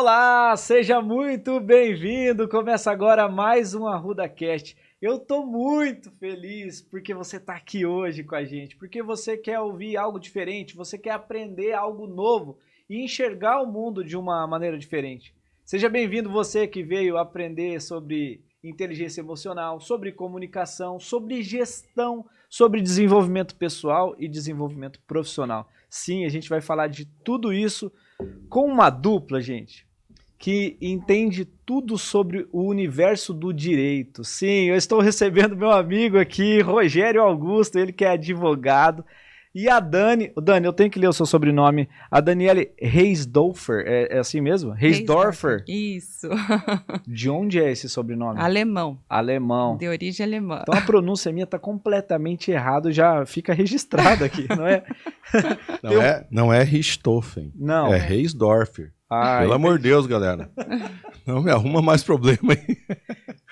Olá, seja muito bem-vindo. Começa agora mais um ArrudaCast. Eu tô muito feliz porque você tá aqui hoje com a gente, porque você quer ouvir algo diferente, você quer aprender algo novo e enxergar o mundo de uma maneira diferente. Seja bem-vindo você que veio aprender sobre inteligência emocional, sobre comunicação, sobre gestão, sobre desenvolvimento pessoal e desenvolvimento profissional. Sim, a gente vai falar de tudo isso com uma dupla, gente, que entende tudo sobre o universo do direito. Sim, eu estou recebendo meu amigo aqui, Rogério Augusto, ele que é advogado, e a Dani, eu tenho que ler o seu sobrenome, a Daniele Reisdorfer, é assim mesmo? Reisdorfer? Isso. De onde é esse sobrenome? Alemão. Alemão. De origem alemã. Então a pronúncia minha está completamente errada, já fica registrado aqui, não é? Não é Richthofen, não. É Reisdorfer. Pelo amor de Deus, galera. Não me arruma mais problema aí.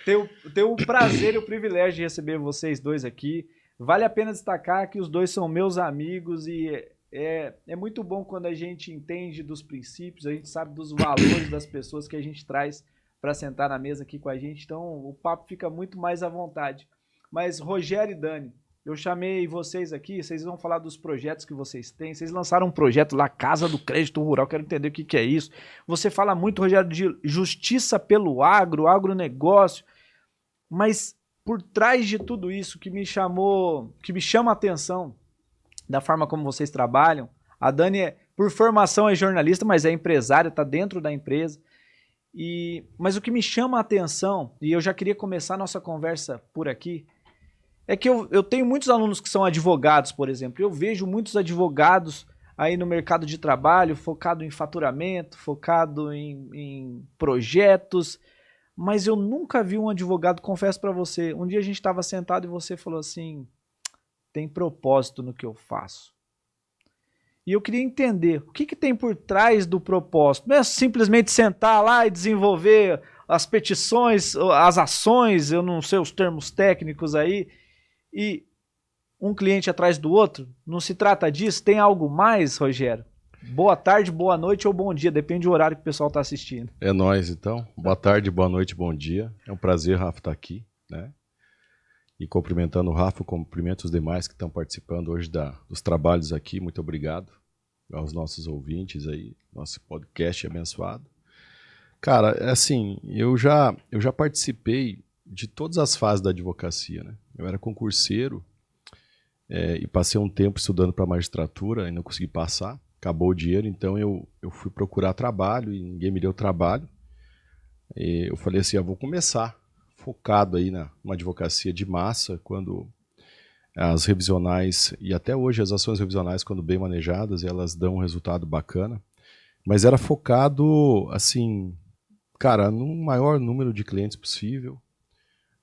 Tenho o prazer e o privilégio de receber vocês dois aqui. Vale a pena destacar que os dois são meus amigos e é muito bom quando a gente entende dos princípios, a gente sabe dos valores das pessoas que a gente traz para sentar na mesa aqui com a gente. Então o papo fica muito mais à vontade. Mas Rogério e Dani, eu chamei vocês aqui, vocês vão falar dos projetos que vocês têm. Vocês lançaram um projeto lá, Casa do Crédito Rural, quero entender o que é isso. Você fala muito, Rogério, de justiça pelo agronegócio, mas por trás de tudo isso que me chama a atenção da forma como vocês trabalham, a Dani, por formação, é jornalista, mas é empresária, está dentro da empresa. Mas o que me chama a atenção, e eu já queria começar a nossa conversa por aqui, é que eu tenho muitos alunos que são advogados, por exemplo. Eu vejo muitos advogados aí no mercado de trabalho, focado em faturamento, focado em projetos, mas eu nunca vi um advogado, confesso para você, um dia a gente estava sentado e você falou assim, tem propósito no que eu faço. E eu queria entender, o que tem por trás do propósito? Não é simplesmente sentar lá e desenvolver as petições, as ações, eu não sei os termos técnicos aí, e um cliente atrás do outro? Não se trata disso? Tem algo mais, Rogério? Boa tarde, boa noite ou bom dia, depende do horário que o pessoal está assistindo. É nóis, então. Boa tarde, boa noite, bom dia. É um prazer, Rafa, estar aqui, né? E cumprimentando o Rafa, cumprimento os demais que estão participando hoje dos trabalhos aqui. Muito obrigado aos nossos ouvintes aí, nosso podcast abençoado. Cara, é assim, eu já participei de todas as fases da advocacia, né? Eu era concurseiro e passei um tempo estudando para magistratura e não consegui passar. Acabou o dinheiro, então eu fui procurar trabalho e ninguém me deu trabalho. E eu falei assim, eu vou começar focado aí numa advocacia de massa, quando as revisionais, e até hoje as ações revisionais, quando bem manejadas, elas dão um resultado bacana. Mas era focado, assim, cara, no maior número de clientes possível,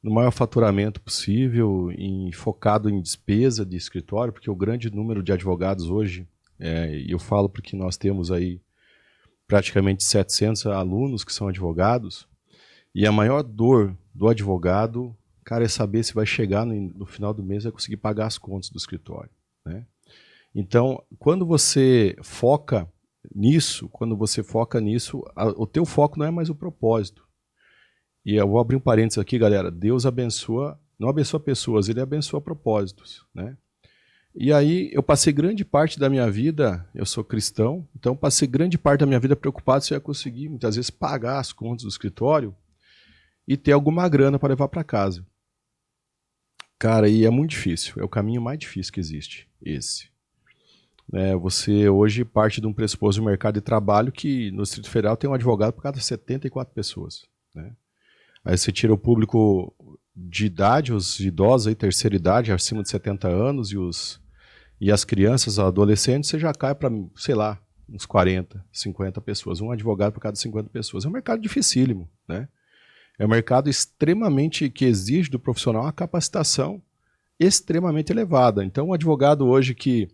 no maior faturamento possível, focado em despesa de escritório, porque o grande número de advogados hoje, e eu falo porque nós temos aí praticamente 700 alunos que são advogados, e a maior dor do advogado, cara, é saber se vai chegar no final do mês e vai conseguir pagar as contas do escritório, né? Então, quando você foca nisso, o teu foco não é mais o propósito. E eu vou abrir um parênteses aqui, galera. Deus não abençoa pessoas, ele abençoa propósitos, né? E aí eu passei grande parte da minha vida, eu sou cristão, então passei grande parte da minha vida preocupado se eu ia conseguir, muitas vezes, pagar as contas do escritório e ter alguma grana para levar para casa. Cara, e é muito difícil, é o caminho mais difícil que existe, esse. Você hoje parte de um pressuposto do mercado de trabalho que no Distrito Federal tem um advogado por cada 74 pessoas, né? Aí você tira o público de idade, os idosos, aí, terceira idade, acima de 70 anos, e as crianças, adolescentes, você já cai para, sei lá, uns 40, 50 pessoas. Um advogado por cada 50 pessoas. É um mercado dificílimo, né? É um mercado extremamente que exige do profissional uma capacitação extremamente elevada. Então, um advogado hoje que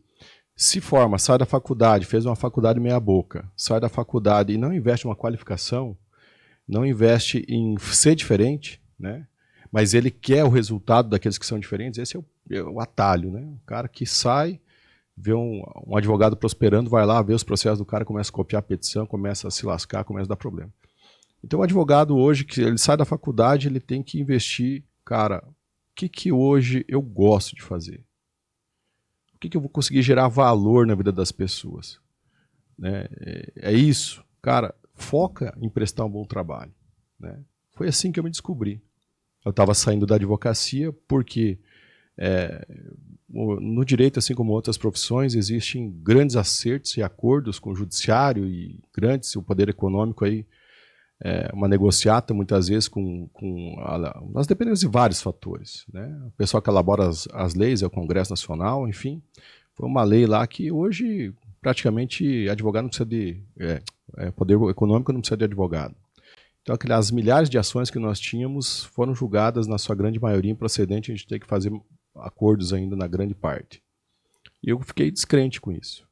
se forma, sai da faculdade, fez uma faculdade meia boca, sai da faculdade e não investe em uma qualificação, não investe em ser diferente, né? Mas ele quer o resultado daqueles que são diferentes, esse é o atalho, né? O cara que sai, vê um advogado prosperando, vai lá, vê os processos do cara, começa a copiar a petição, começa a se lascar, começa a dar problema. Então o advogado hoje, que ele sai da faculdade, ele tem que investir, cara, o que hoje eu gosto de fazer? O que eu vou conseguir gerar valor na vida das pessoas? Né? É isso. Cara, foca em prestar um bom trabalho. Né? Foi assim que eu me descobri. Eu estava saindo da advocacia porque no direito, assim como outras profissões, existem grandes acertos e acordos com o judiciário e grandes, o poder econômico aí, uma negociata muitas vezes nós dependemos de vários fatores. Né? O pessoal que elabora as leis é o Congresso Nacional, enfim, foi uma lei lá que hoje praticamente advogado não precisa de poder econômico não precisa de advogado. Então aquelas milhares de ações que nós tínhamos foram julgadas na sua grande maioria improcedente, a gente tem que fazer acordos ainda na grande parte. E eu fiquei descrente com isso.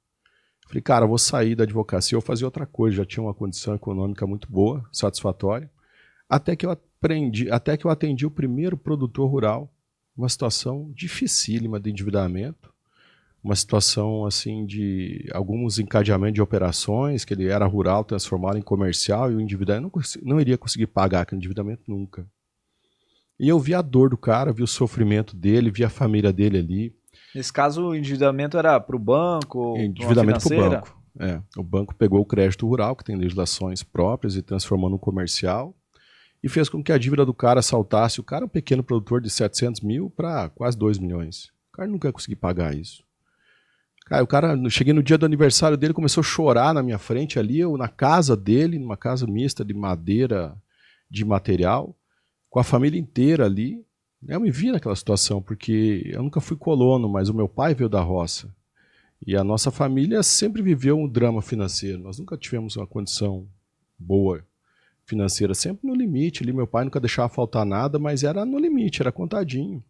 Falei, cara, eu vou sair da advocacia, eu vou fazer outra coisa, já tinha uma condição econômica muito boa, satisfatória, até que eu atendi o primeiro produtor rural, uma situação dificílima de endividamento, uma situação assim de alguns encadeamentos de operações, que ele era rural, transformado em comercial, e o endividamento não iria conseguir pagar aquele endividamento nunca. E eu vi a dor do cara, vi o sofrimento dele, vi a família dele ali. Nesse caso, o endividamento era para o banco? Endividamento para o banco. O banco pegou o crédito rural, que tem legislações próprias, e transformou num comercial, e fez com que a dívida do cara saltasse. O cara é um pequeno produtor de 700 mil para quase 2 milhões. O cara nunca ia conseguir pagar isso. Cara, cheguei no dia do aniversário dele, começou a chorar na minha frente ali, eu na casa dele, numa casa mista de madeira, de material, com a família inteira ali. Eu me vi naquela situação, porque eu nunca fui colono, mas o meu pai veio da roça. E a nossa família sempre viveu um drama financeiro. Nós nunca tivemos uma condição boa financeira, sempre no limite. Ali, meu pai nunca deixava faltar nada, mas era no limite, era contadinho.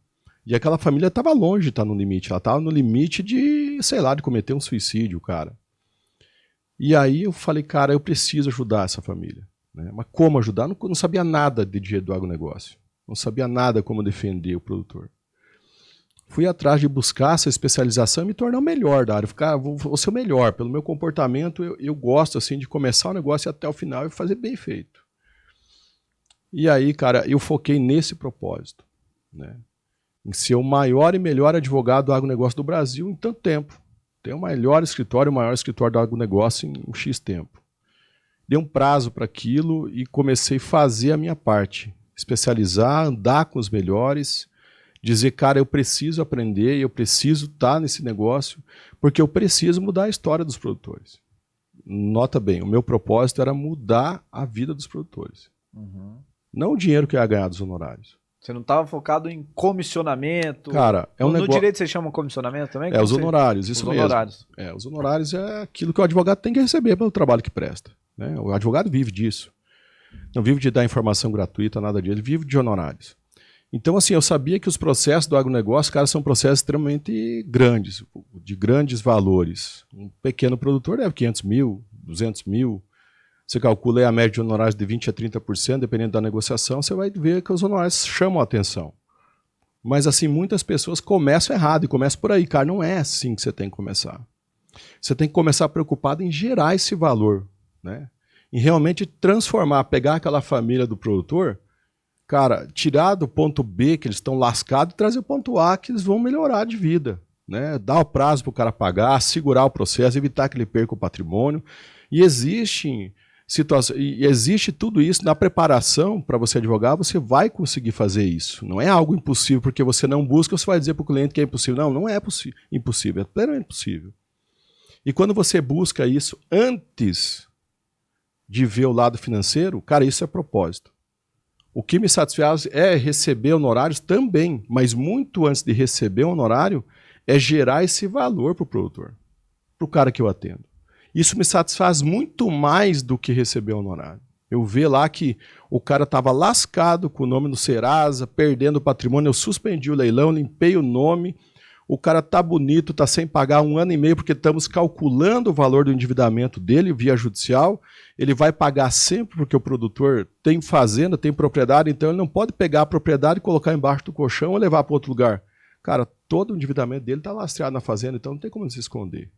E aquela família estava longe de estar no limite. Ela estava no limite de, sei lá, de cometer um suicídio, cara. E aí eu falei, cara, eu preciso ajudar essa família. Né? Mas como ajudar? Não sabia nada de dinheiro do agronegócio. Não sabia nada como defender o produtor. Fui atrás de buscar essa especialização e me tornar o melhor da área. Vou ser o melhor. Pelo meu comportamento, eu gosto assim, de começar o negócio e até o final e fazer bem feito. E aí, cara, eu foquei nesse propósito. Né? Em ser o maior e melhor advogado do agronegócio do Brasil em tanto tempo. Tem o maior escritório do agronegócio em um X tempo. Dei um prazo para aquilo e comecei a fazer a minha parte. Especializar, andar com os melhores, dizer, cara, eu preciso aprender, eu preciso estar nesse negócio, porque eu preciso mudar a história dos produtores. Nota bem, o meu propósito era mudar a vida dos produtores. Uhum. Não o dinheiro que eu ia ganhar dos honorários. Você não estava focado em comissionamento? Cara, é um negócio... No direito você chama comissionamento também? Os honorários, isso mesmo. Os honorários é aquilo que o advogado tem que receber pelo trabalho que presta. Né? O advogado vive disso. Não vive de dar informação gratuita, nada disso. Ele vive de honorários. Então, assim, eu sabia que os processos do agronegócio, cara, são processos extremamente grandes, de grandes valores. Um pequeno produtor deve 500 mil, 200 mil. Você calcula aí a média de honorários de 20% a 30%, dependendo da negociação, você vai ver que os honorários chamam a atenção. Mas, assim, muitas pessoas começam errado e começam por aí. Cara, não é assim que você tem que começar. Você tem que começar preocupado em gerar esse valor, né? Em realmente transformar, pegar aquela família do produtor, cara, tirar do ponto B que eles estão lascados e trazer o ponto A que eles vão melhorar de vida. Né? Dar o prazo para o cara pagar, segurar o processo, evitar que ele perca o patrimônio. E existe tudo isso na preparação para você advogar, você vai conseguir fazer isso. Não é algo impossível, porque você não busca, você vai dizer para o cliente que é impossível. Não é impossível, é plenamente possível. E quando você busca isso antes de ver o lado financeiro, cara, isso é propósito. O que me satisfaz é receber honorários também, mas muito antes de receber honorário, é gerar esse valor para o produtor, para o cara que eu atendo. Isso me satisfaz muito mais do que receber honorário. Eu ver lá que o cara estava lascado com o nome no Serasa, perdendo o patrimônio, eu suspendi o leilão, limpei o nome, o cara tá bonito, tá sem pagar 1 ano e meio, porque estamos calculando o valor do endividamento dele via judicial, ele vai pagar sempre porque o produtor tem fazenda, tem propriedade, então ele não pode pegar a propriedade e colocar embaixo do colchão ou levar para outro lugar. Cara, todo o endividamento dele está lastreado na fazenda, então não tem como se esconder.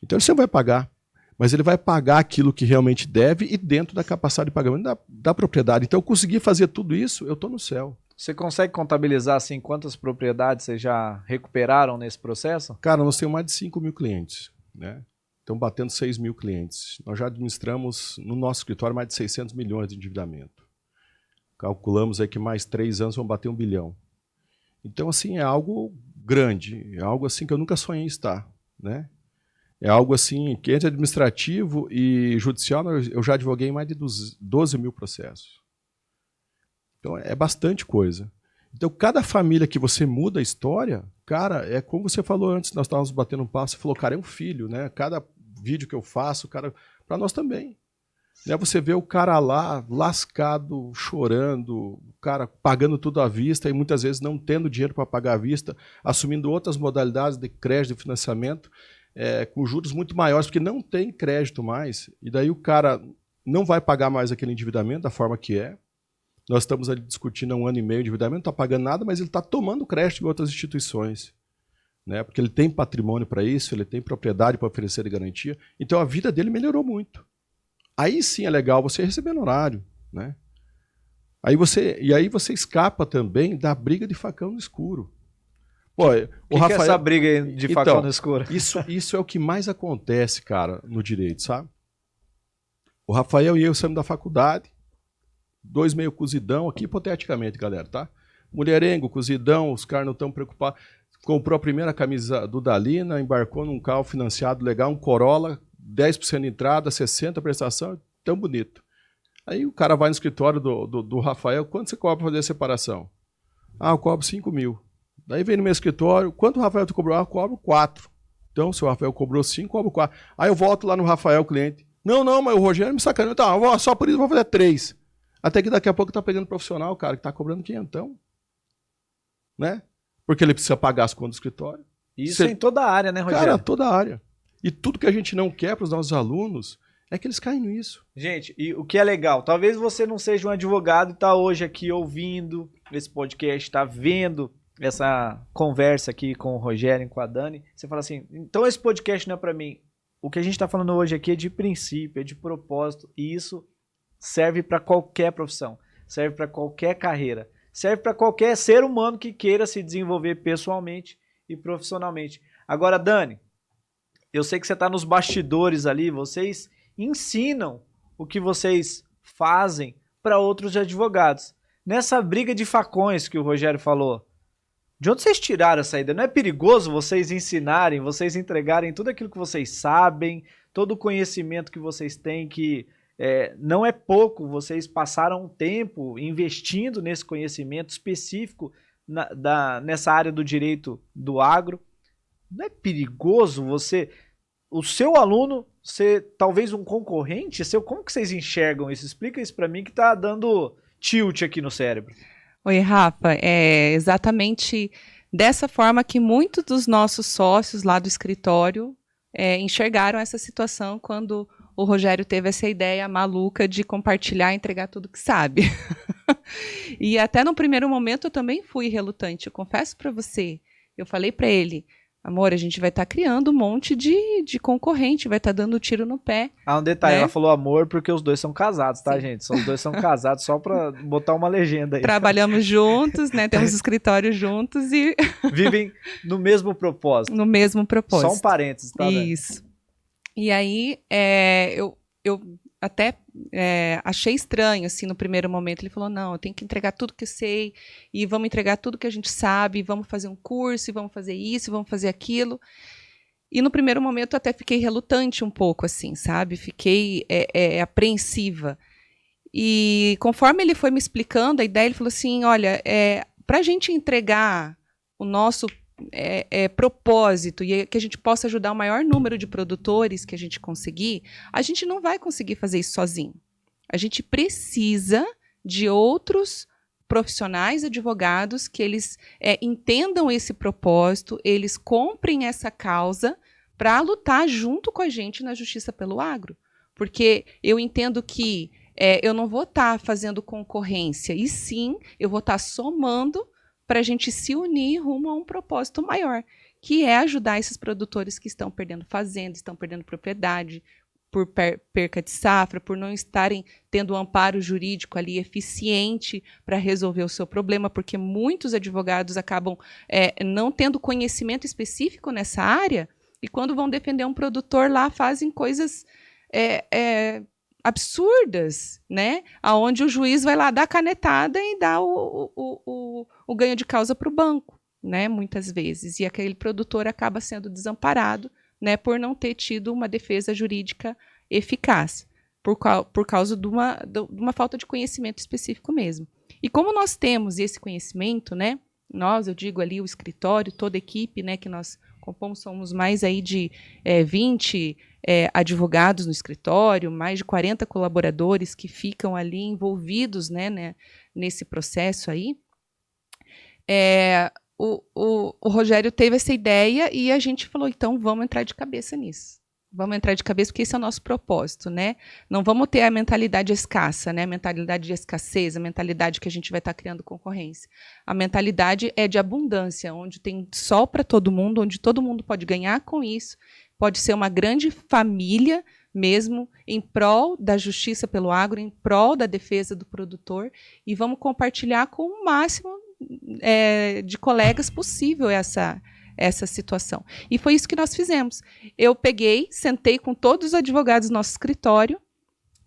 Então ele sempre vai pagar, mas ele vai pagar aquilo que realmente deve e dentro da capacidade de pagamento da propriedade. Então eu consegui fazer tudo isso, eu estou no céu. Você consegue contabilizar assim quantas propriedades vocês já recuperaram nesse processo? Cara, nós temos mais de 5 mil clientes, né? Estão batendo 6 mil clientes. Nós já administramos no nosso escritório mais de 600 milhões de endividamento. Calculamos aí que mais 3 anos vão bater 1 bilhão. Então, assim, é algo grande, é algo assim que eu nunca sonhei em estar, né? É algo assim que entre administrativo e judicial eu já advoguei em mais de 12 mil processos. Então, é bastante coisa. Então, cada família que você muda a história, cara, é como você falou antes, nós estávamos batendo um papo, você falou, cara, é um filho, né? Cada vídeo que eu faço, cara, para nós também. Né? Você vê o cara lá, lascado, chorando, o cara pagando tudo à vista e muitas vezes não tendo dinheiro para pagar à vista, assumindo outras modalidades de crédito e financiamento, com juros muito maiores, porque não tem crédito mais, e daí o cara não vai pagar mais aquele endividamento da forma que é. Nós estamos ali discutindo há 1 ano e meio de endividamento, não está pagando nada, mas ele está tomando crédito em outras instituições. Né? Porque ele tem patrimônio para isso, ele tem propriedade para oferecer de garantia. Então a vida dele melhorou muito. Aí sim é legal você receber no horário. Né? Aí você escapa também da briga de facão no escuro. Pô, o Rafael... que é essa briga de facão no escuro? Isso é o que mais acontece, cara, no direito, sabe? O Rafael e eu saímos da faculdade, 2 meio cozidão aqui, hipoteticamente, galera, tá? Mulherengo, cozidão, os caras não estão preocupados. Comprou a primeira camisa do Dalina, embarcou num carro financiado legal, um Corolla, 10% de entrada, 60% prestação, tão bonito. Aí o cara vai no escritório do Rafael, quanto você cobra para fazer a separação? Ah, eu cobro 5 mil. Daí vem no meu escritório, quanto o Rafael te cobrou? Ah, eu cobro 4. Então, se o Rafael cobrou 5, eu cobro 4. Aí eu volto lá no Rafael, cliente. Não, mas o Rogério me sacaneou. Tá, só por isso eu vou fazer 3. Até que daqui a pouco tá pegando profissional, cara, que tá cobrando 500. Né? Porque ele precisa pagar as contas do escritório. Isso em toda a área, né, Rogério? Cara, toda a área. E tudo que a gente não quer para os nossos alunos é que eles caem nisso. Gente, e o que é legal, talvez você não seja um advogado e tá hoje aqui ouvindo esse podcast, tá vendo essa conversa aqui com o Rogério e com a Dani. Você fala assim, então esse podcast não é para mim. O que a gente tá falando hoje aqui é de princípio, é de propósito, e isso serve para qualquer profissão, serve para qualquer carreira. Serve para qualquer ser humano que queira se desenvolver pessoalmente e profissionalmente. Agora, Dani, eu sei que você está nos bastidores ali, vocês ensinam o que vocês fazem para outros advogados. Nessa briga de facões que o Rogério falou, de onde vocês tiraram essa ideia? Não é perigoso vocês ensinarem, vocês entregarem tudo aquilo que vocês sabem, todo o conhecimento que vocês têm, que não é pouco, vocês passaram um tempo investindo nesse conhecimento específico nessa área do direito do agro. Não é perigoso o seu aluno ser talvez um concorrente? Como que vocês enxergam isso? Explica isso para mim que está dando tilt aqui no cérebro. Oi, Rafa, é exatamente dessa forma que muitos dos nossos sócios lá do escritório enxergaram essa situação quando o Rogério teve essa ideia maluca de compartilhar e entregar tudo que sabe. E até no primeiro momento eu também fui relutante, eu confesso para você. Eu falei para ele, amor, a gente vai estar criando um monte de concorrente, vai estar dando tiro no pé. Ah, um detalhe, ela falou amor porque os dois são casados, tá, gente? Os dois são casados, só para botar uma legenda aí. Trabalhamos juntos, né? Temos escritório juntos e... Vivem no mesmo propósito. No mesmo propósito. Só um parênteses, tá? Isso. E aí, eu até achei estranho, assim, no primeiro momento. Ele falou, não, eu tenho que entregar tudo que eu sei, e vamos entregar tudo que a gente sabe, e vamos fazer um curso, e vamos fazer isso, e vamos fazer aquilo. E no primeiro momento eu até fiquei relutante um pouco, assim, sabe? Fiquei apreensiva. E conforme ele foi me explicando a ideia, ele falou assim, olha, para a gente entregar o nosso propósito e que a gente possa ajudar o maior número de produtores que a gente conseguir, a gente não vai conseguir fazer isso sozinho. A gente precisa de outros profissionais, advogados, que eles entendam esse propósito, eles comprem essa causa para lutar junto com a gente na justiça pelo agro. Porque eu entendo que eu não vou estar fazendo concorrência, e sim, eu vou estar somando para a gente se unir rumo a um propósito maior, que é ajudar esses produtores que estão perdendo fazenda, estão perdendo propriedade, por perca de safra, por não estarem tendo um amparo jurídico ali eficiente para resolver o seu problema, porque muitos advogados acabam não tendo conhecimento específico nessa área, e quando vão defender um produtor lá fazem coisas absurdas, né? Onde o juiz vai lá dar a canetada e dá o ganho de causa para o banco, né? Muitas vezes. E aquele produtor acaba sendo desamparado, né, por não ter tido uma defesa jurídica eficaz, por causa de uma falta de conhecimento específico mesmo. E como nós temos esse conhecimento, né, nós, eu digo ali o escritório, toda a equipe, né, que nós compomos, somos mais aí de 20 advogados no escritório, mais de 40 colaboradores que ficam ali envolvidos, né, nesse processo aí. O Rogério teve essa ideia e a gente falou, então vamos entrar de cabeça nisso. Vamos entrar de cabeça porque esse é o nosso propósito, né? Não vamos ter a mentalidade escassa, né? A mentalidade de escassez, a mentalidade que a gente vai estar criando concorrência. A mentalidade é de abundância, onde tem sol para todo mundo, onde todo mundo pode ganhar com isso, pode ser uma grande família mesmo, em prol da justiça pelo agro, em prol da defesa do produtor, e vamos compartilhar com o máximo de colegas possível essa situação. E foi isso que nós fizemos. Eu sentei com todos os advogados do nosso escritório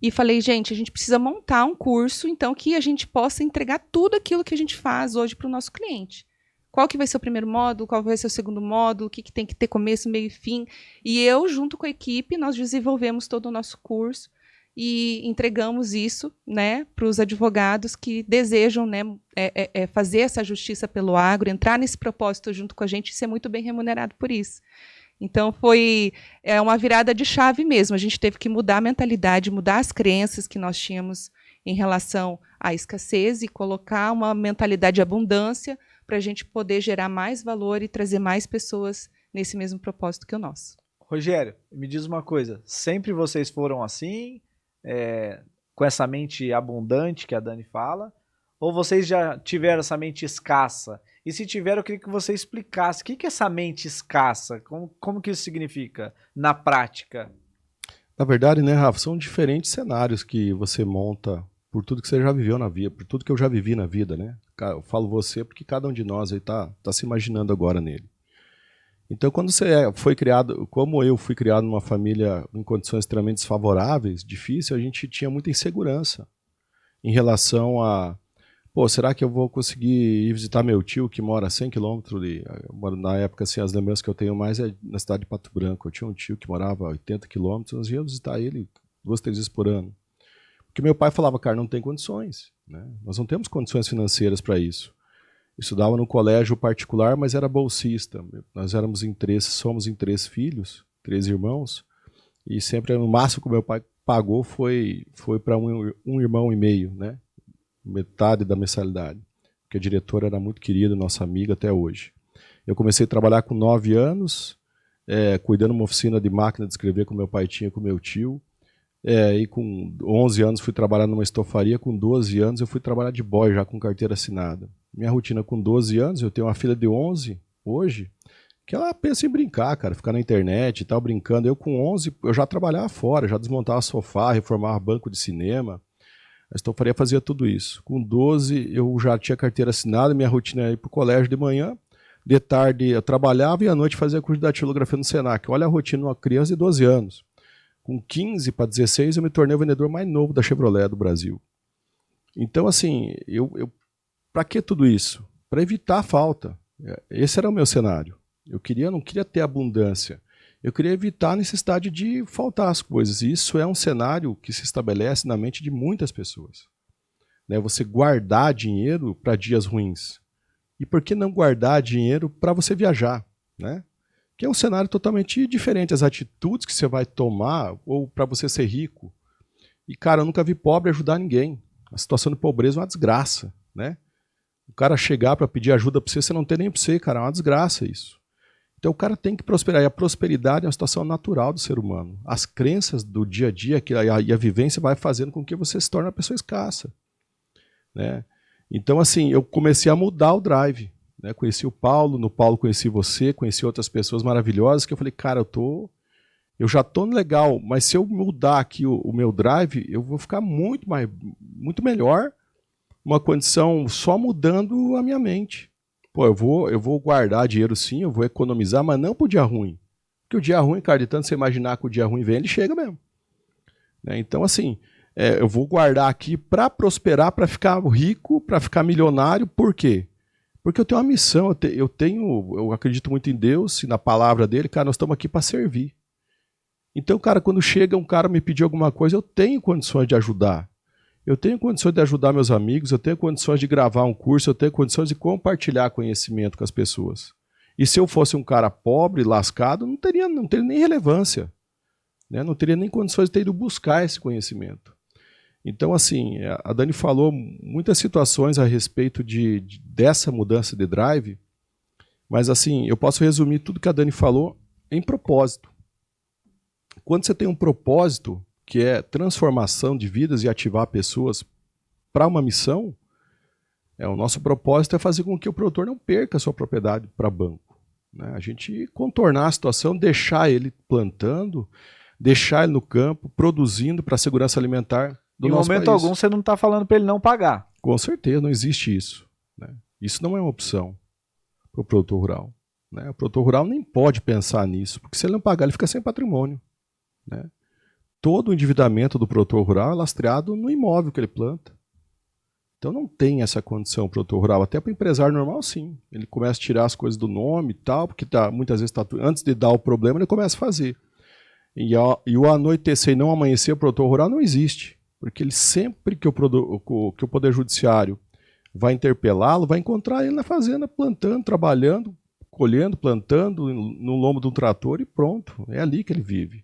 e falei, gente, a gente precisa montar um curso, então, que a gente possa entregar tudo aquilo que a gente faz hoje para o nosso cliente. Qual que vai ser o primeiro módulo, qual vai ser o segundo módulo, o que tem que ter começo, meio e fim. E eu, junto com a equipe, nós desenvolvemos todo o nosso curso e entregamos isso, né, para os advogados que desejam, né, fazer essa justiça pelo agro, entrar nesse propósito junto com a gente e ser muito bem remunerado por isso. Então, foi uma virada de chave mesmo. A gente teve que mudar a mentalidade, mudar as crenças que nós tínhamos em relação à escassez e colocar uma mentalidade de abundância para a gente poder gerar mais valor e trazer mais pessoas nesse mesmo propósito que o nosso. Rogério, me diz uma coisa, sempre vocês foram assim, com essa mente abundante que a Dani fala, ou vocês já tiveram essa mente escassa? E se tiveram, eu queria que você explicasse o que é essa mente escassa, como que isso significa na prática? Na verdade, né, Rafa, são diferentes cenários que você monta por tudo que você já viveu na vida, por tudo que eu já vivi na vida, né? Eu falo você porque cada um de nós aí tá se imaginando agora nele. Então, quando você foi criado, como eu fui criado numa família em condições extremamente desfavoráveis, difícil, a gente tinha muita insegurança em relação a, será que eu vou conseguir ir visitar meu tio que mora a 100 quilômetros na época, assim, as lembranças que eu tenho mais é na cidade de Pato Branco. Eu tinha um tio que morava a 80 quilômetros, nós íamos visitar ele 2, 3 vezes por ano. Porque meu pai falava, cara, não tem condições, né? Nós não temos condições financeiras para isso. Estudava no colégio particular, mas era bolsista. Nós somos em 3 filhos, 3 irmãos, e sempre no máximo que o meu pai pagou foi para um irmão e meio, né? Metade da mensalidade. Porque a diretora era muito querida, nossa amiga até hoje. Eu comecei a trabalhar com 9 anos, cuidando de uma oficina de máquina de escrever que meu pai tinha com meu tio. E com 11 anos fui trabalhar numa estofaria, com 12 anos eu fui trabalhar de boy, já com carteira assinada. Minha rotina com 12 anos, eu tenho uma filha de 11 hoje, que ela pensa em brincar, cara, ficar na internet e tal, brincando. Eu com 11, eu já trabalhava fora, já desmontava sofá, reformava banco de cinema, a estofaria fazia tudo isso. Com 12 eu já tinha carteira assinada, minha rotina era ir pro colégio de manhã, de tarde eu trabalhava e à noite fazia curso de datilografia no Senac. Olha a rotina de uma criança de 12 anos. Com 15 para 16 eu me tornei o vendedor mais novo da Chevrolet do Brasil. Então, assim, para que tudo isso? Para evitar a falta. Esse era o meu cenário. Eu não queria ter abundância. Eu queria evitar a necessidade de faltar as coisas. E isso é um cenário que se estabelece na mente de muitas pessoas. Né? Você guardar dinheiro para dias ruins. E por que não guardar dinheiro para você viajar? Né? Que é um cenário totalmente diferente. As atitudes que você vai tomar ou para você ser rico. E, cara, eu nunca vi pobre ajudar ninguém. A situação de pobreza é uma desgraça. Né? O cara chegar para pedir ajuda para você não tem nem para você, cara. É uma desgraça isso. Então o cara tem que prosperar. E a prosperidade é uma situação natural do ser humano. As crenças do dia a dia e a vivência vai fazendo com que você se torne uma pessoa escassa. Né? Então, assim, eu comecei a mudar o drive. Né? Conheci o Paulo, no Paulo conheci você, conheci outras pessoas maravilhosas, que eu falei, cara, eu já tô legal, mas se eu mudar aqui o meu drive, eu vou ficar muito melhor, uma condição só mudando a minha mente. Pô, eu vou guardar dinheiro sim, eu vou economizar, mas não pro dia ruim. Porque o dia ruim, cara, de tanto você imaginar que o dia ruim vem, ele chega mesmo. Né? Então, assim, eu vou guardar aqui para prosperar, para ficar rico, para ficar milionário. Por quê? Porque eu tenho uma missão, eu acredito muito em Deus e na palavra dele, cara, nós estamos aqui para servir. Então, cara, quando chega um cara me pedir alguma coisa, eu tenho condições de ajudar. Eu tenho condições de ajudar meus amigos, eu tenho condições de gravar um curso, eu tenho condições de compartilhar conhecimento com as pessoas. E se eu fosse um cara pobre, lascado, não teria nem relevância. Né? Não teria nem condições de ter ido buscar esse conhecimento. Então, assim, a Dani falou muitas situações a respeito dessa mudança de drive, mas, assim, eu posso resumir tudo que a Dani falou em propósito. Quando você tem um propósito, que é transformação de vidas e ativar pessoas para uma missão, o nosso propósito é fazer com que o produtor não perca a sua propriedade para banco. Né? A gente contornar a situação, deixar ele plantando, deixar ele no campo, produzindo para a segurança alimentar do nosso país. Em momento algum você não está falando para ele não pagar. Com certeza, não existe isso. Né? Isso não é uma opção para o produtor rural. Né? O produtor rural nem pode pensar nisso, porque se ele não pagar, ele fica sem patrimônio. Né? Todo o endividamento do produtor rural é lastreado no imóvel que ele planta. Então não tem essa condição o produtor rural. Até para o empresário normal, sim. Ele começa a tirar as coisas do nome e tal, porque muitas vezes antes de dar o problema, ele começa a fazer. E o anoitecer e não amanhecer o produtor rural não existe. Porque ele sempre que o Poder Judiciário vai interpelá-lo, vai encontrar ele na fazenda plantando, trabalhando, colhendo, plantando no lombo de um trator e pronto. É ali que ele vive.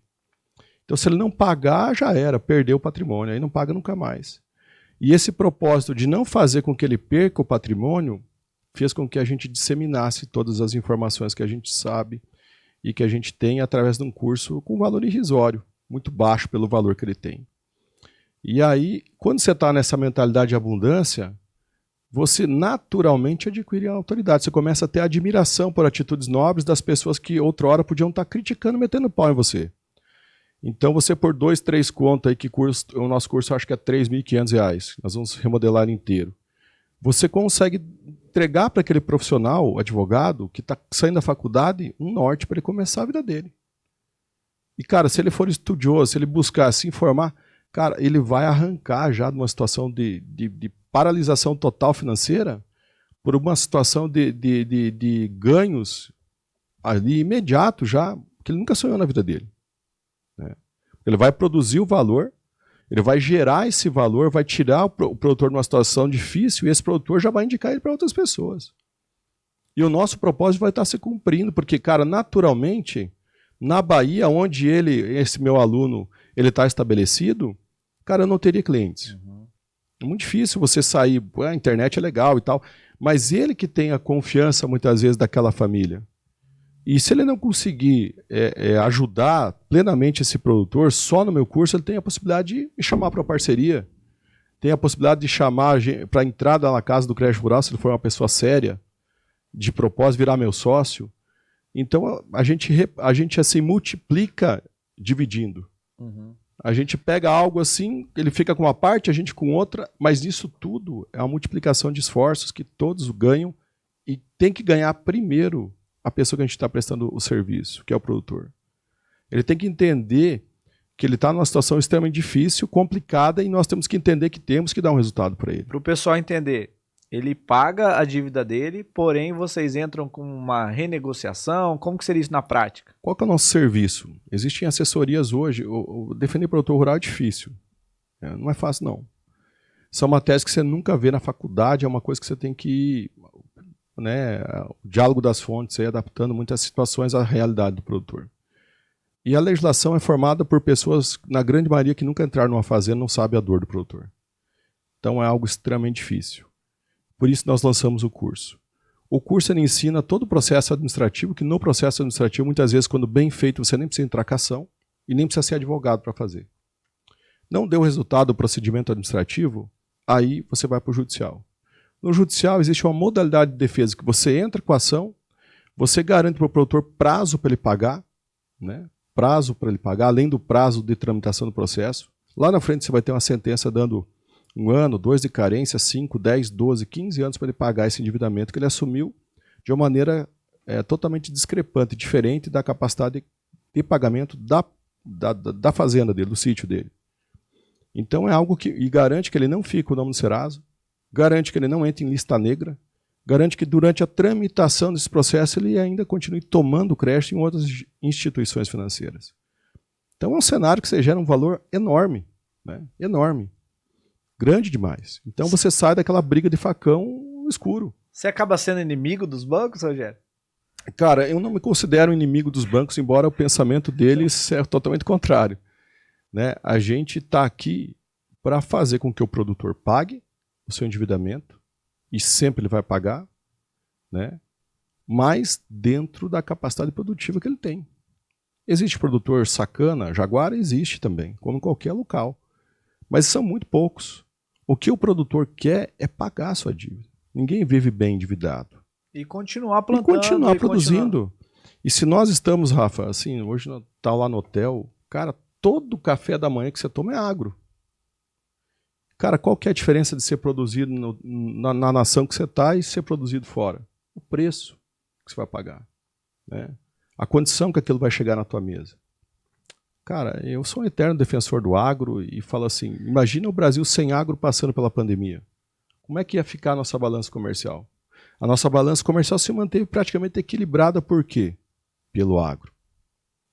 Então, se ele não pagar, já era, perdeu o patrimônio, aí não paga nunca mais. E esse propósito de não fazer com que ele perca o patrimônio fez com que a gente disseminasse todas as informações que a gente sabe e que a gente tem através de um curso com valor irrisório, muito baixo pelo valor que ele tem. E aí, quando você está nessa mentalidade de abundância, você naturalmente adquire a autoridade. Você começa a ter admiração por atitudes nobres das pessoas que outrora podiam estar criticando, metendo pau em você. Então você por 2, 3 contos aí, que o nosso curso acho que é R$3.500, nós vamos remodelar inteiro. Você consegue entregar para aquele profissional, advogado, que está saindo da faculdade, um norte para ele começar a vida dele. E cara, se ele for estudioso, se ele buscar se informar, cara, ele vai arrancar já de uma situação de paralisação total financeira por uma situação de ganhos ali imediato já, que ele nunca sonhou na vida dele. Ele vai produzir o valor, ele vai gerar esse valor, vai tirar o produtor de uma situação difícil e esse produtor já vai indicar ele para outras pessoas. E o nosso propósito vai estar se cumprindo, porque, cara, naturalmente, na Bahia, onde esse meu aluno, ele está estabelecido, cara, eu não teria clientes. É muito difícil você sair, a internet é legal e tal, mas ele que tem a confiança, muitas vezes, daquela família. E se ele não conseguir ajudar plenamente esse produtor, só no meu curso, ele tem a possibilidade de me chamar para parceria, tem a possibilidade de chamar para entrada na casa do crédito rural, se ele for uma pessoa séria, de propósito virar meu sócio. Então a gente assim multiplica dividindo. A gente pega algo assim, ele fica com uma parte, a gente com outra, mas isso tudo é uma multiplicação de esforços que todos ganham e tem que ganhar primeiro a pessoa que a gente está prestando o serviço, que é o produtor. Ele tem que entender que ele está numa situação extremamente difícil, complicada, e nós temos que entender que temos que dar um resultado para ele. Para o pessoal entender, ele paga a dívida dele, porém vocês entram com uma renegociação, como que seria isso na prática? Qual que é o nosso serviço? Existem assessorias hoje, defender produtor rural é difícil, não é fácil não. São matérias que você nunca vê na faculdade, é uma coisa que você tem que o diálogo das fontes, aí, adaptando muitas situações à realidade do produtor. E a legislação é formada por pessoas, na grande maioria, que nunca entraram numa fazenda, não sabem a dor do produtor. Então é algo extremamente difícil. Por isso nós lançamos o curso. O curso ele ensina todo o processo administrativo, que no processo administrativo, muitas vezes, quando bem feito, você nem precisa entrar com ação e nem precisa ser advogado para fazer. Não deu resultado o procedimento administrativo, aí você vai para o judicial. No judicial existe uma modalidade de defesa que você entra com a ação, você garante para o produtor prazo para ele pagar, né? Prazo para ele pagar, além do prazo de tramitação do processo. Lá na frente você vai ter uma sentença dando 1 ano, 2 de carência, 5, 10, 12, 15 anos para ele pagar esse endividamento que ele assumiu de uma maneira totalmente discrepante, diferente da capacidade de pagamento da fazenda dele, do sítio dele. Então é algo que garante que ele não fica o nome do Serasa, garante que ele não entre em lista negra, garante que durante a tramitação desse processo ele ainda continue tomando crédito em outras instituições financeiras. Então é um cenário que você gera um valor enorme, né? Enorme, grande demais. Então você sai daquela briga de facão no escuro. Você acaba sendo inimigo dos bancos, Rogério? Cara, eu não me considero inimigo dos bancos, embora o pensamento deles seja totalmente contrário, né? A gente está aqui para fazer com que o produtor pague o seu endividamento, e sempre ele vai pagar, né? Mas dentro da capacidade produtiva que ele tem. Existe produtor sacana, Jaguara existe também, como em qualquer local. Mas são muito poucos. O que o produtor quer é pagar a sua dívida. Ninguém vive bem endividado. E continuar plantando. E continuar produzindo. E se nós estamos, Rafa, assim, hoje tá lá no hotel, cara, todo café da manhã que você toma é agro. Cara, qual que é a diferença de ser produzido na nação que você está e ser produzido fora? O preço que você vai pagar, né? A condição que aquilo vai chegar na tua mesa. Cara, eu sou um eterno defensor do agro e falo assim, imagina o Brasil sem agro passando pela pandemia. Como é que ia ficar a nossa balança comercial? A nossa balança comercial se manteve praticamente equilibrada por quê? Pelo agro.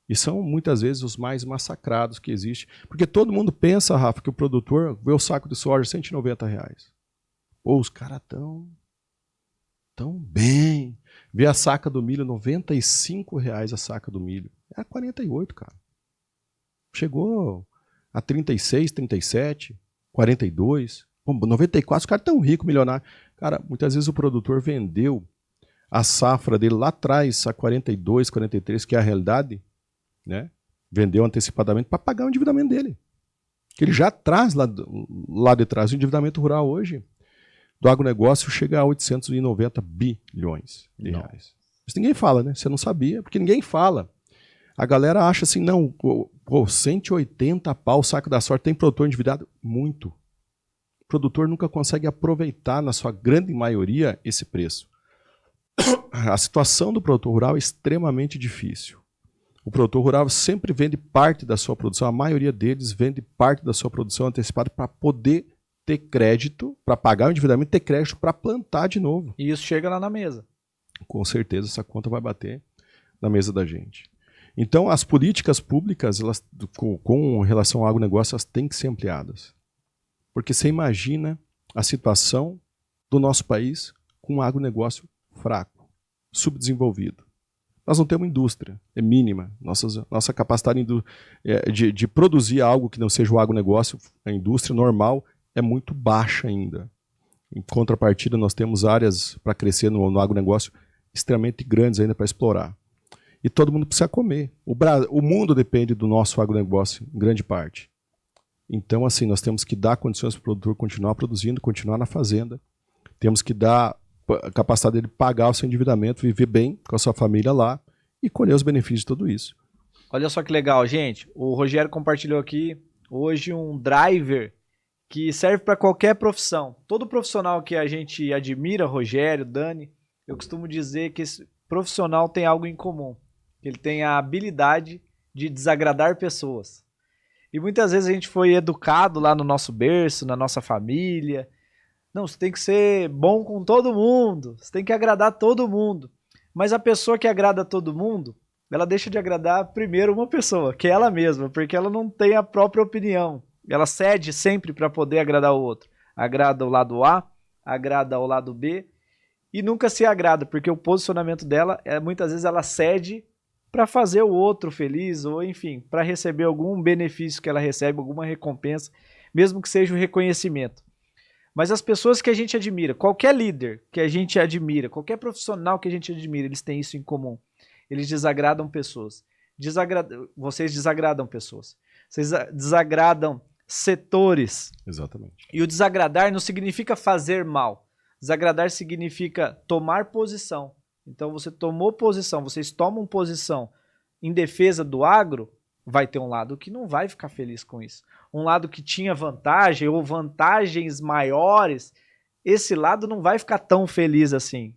E são muitas vezes os mais massacrados que existem. Porque todo mundo pensa, Rafa, que o produtor vê o saco de soja R$190. Pô, os caras tão bem. Vê a saca do milho, R$95 a saca do milho. É 48, cara. Chegou a 36, 37, 42. Pô, 94, os caras tão ricos, milionários. Cara, muitas vezes o produtor vendeu a safra dele lá atrás, a 42, 43, que é a realidade, né? Vendeu antecipadamente para pagar o endividamento dele. Que ele já traz lá de trás. O endividamento rural hoje do agronegócio chega a 890 bilhões de reais. Isso ninguém fala, né? Você não sabia, porque ninguém fala. A galera acha assim, não, pô, 180 pau o saco da sorte, tem produtor endividado? Muito. O produtor nunca consegue aproveitar, na sua grande maioria, esse preço. A situação do produtor rural é extremamente difícil. O produtor rural sempre vende parte da sua produção, a maioria deles vende parte da sua produção antecipada para poder ter crédito, para pagar o endividamento, ter crédito para plantar de novo. E isso chega lá na mesa. Com certeza essa conta vai bater na mesa da gente. Então as políticas públicas, elas, com relação ao agronegócio, elas têm que ser ampliadas. Porque você imagina a situação do nosso país com um agronegócio fraco, subdesenvolvido. Nós não temos indústria, é mínima. Nossa capacidade de produzir algo que não seja o agronegócio, a indústria normal, é muito baixa ainda. Em contrapartida, nós temos áreas para crescer no agronegócio extremamente grandes ainda para explorar. E todo mundo precisa comer. O mundo depende do nosso agronegócio, em grande parte. Então, assim, nós temos que dar condições para o produtor continuar produzindo, continuar na fazenda. Temos que dar a capacidade dele pagar o seu endividamento, viver bem com a sua família lá e colher os benefícios de tudo isso. Olha só que legal, gente. O Rogério compartilhou aqui hoje um driver que serve para qualquer profissão. Todo profissional que a gente admira, Rogério, Dani, eu costumo dizer que esse profissional tem algo em comum. Ele tem a habilidade de desagradar pessoas. E muitas vezes a gente foi educado lá no nosso berço, na nossa família. Não, você tem que ser bom com todo mundo, você tem que agradar todo mundo. Mas a pessoa que agrada todo mundo, ela deixa de agradar primeiro uma pessoa, que é ela mesma, porque ela não tem a própria opinião. Ela cede sempre para poder agradar o outro. Agrada o lado A, agrada o lado B, e nunca se agrada, porque o posicionamento dela, muitas vezes ela cede para fazer o outro feliz, ou enfim, para receber algum benefício que ela recebe, alguma recompensa, mesmo que seja o reconhecimento. Mas as pessoas que a gente admira, qualquer líder que a gente admira, qualquer profissional que a gente admira, eles têm isso em comum. Eles desagradam pessoas. Vocês desagradam pessoas. Vocês desagradam setores. Exatamente. E o desagradar não significa fazer mal. Desagradar significa tomar posição. Então você tomou posição, vocês tomam posição em defesa do agro, vai ter um lado que não vai ficar feliz com isso. Um lado que tinha vantagem ou vantagens maiores, esse lado não vai ficar tão feliz assim.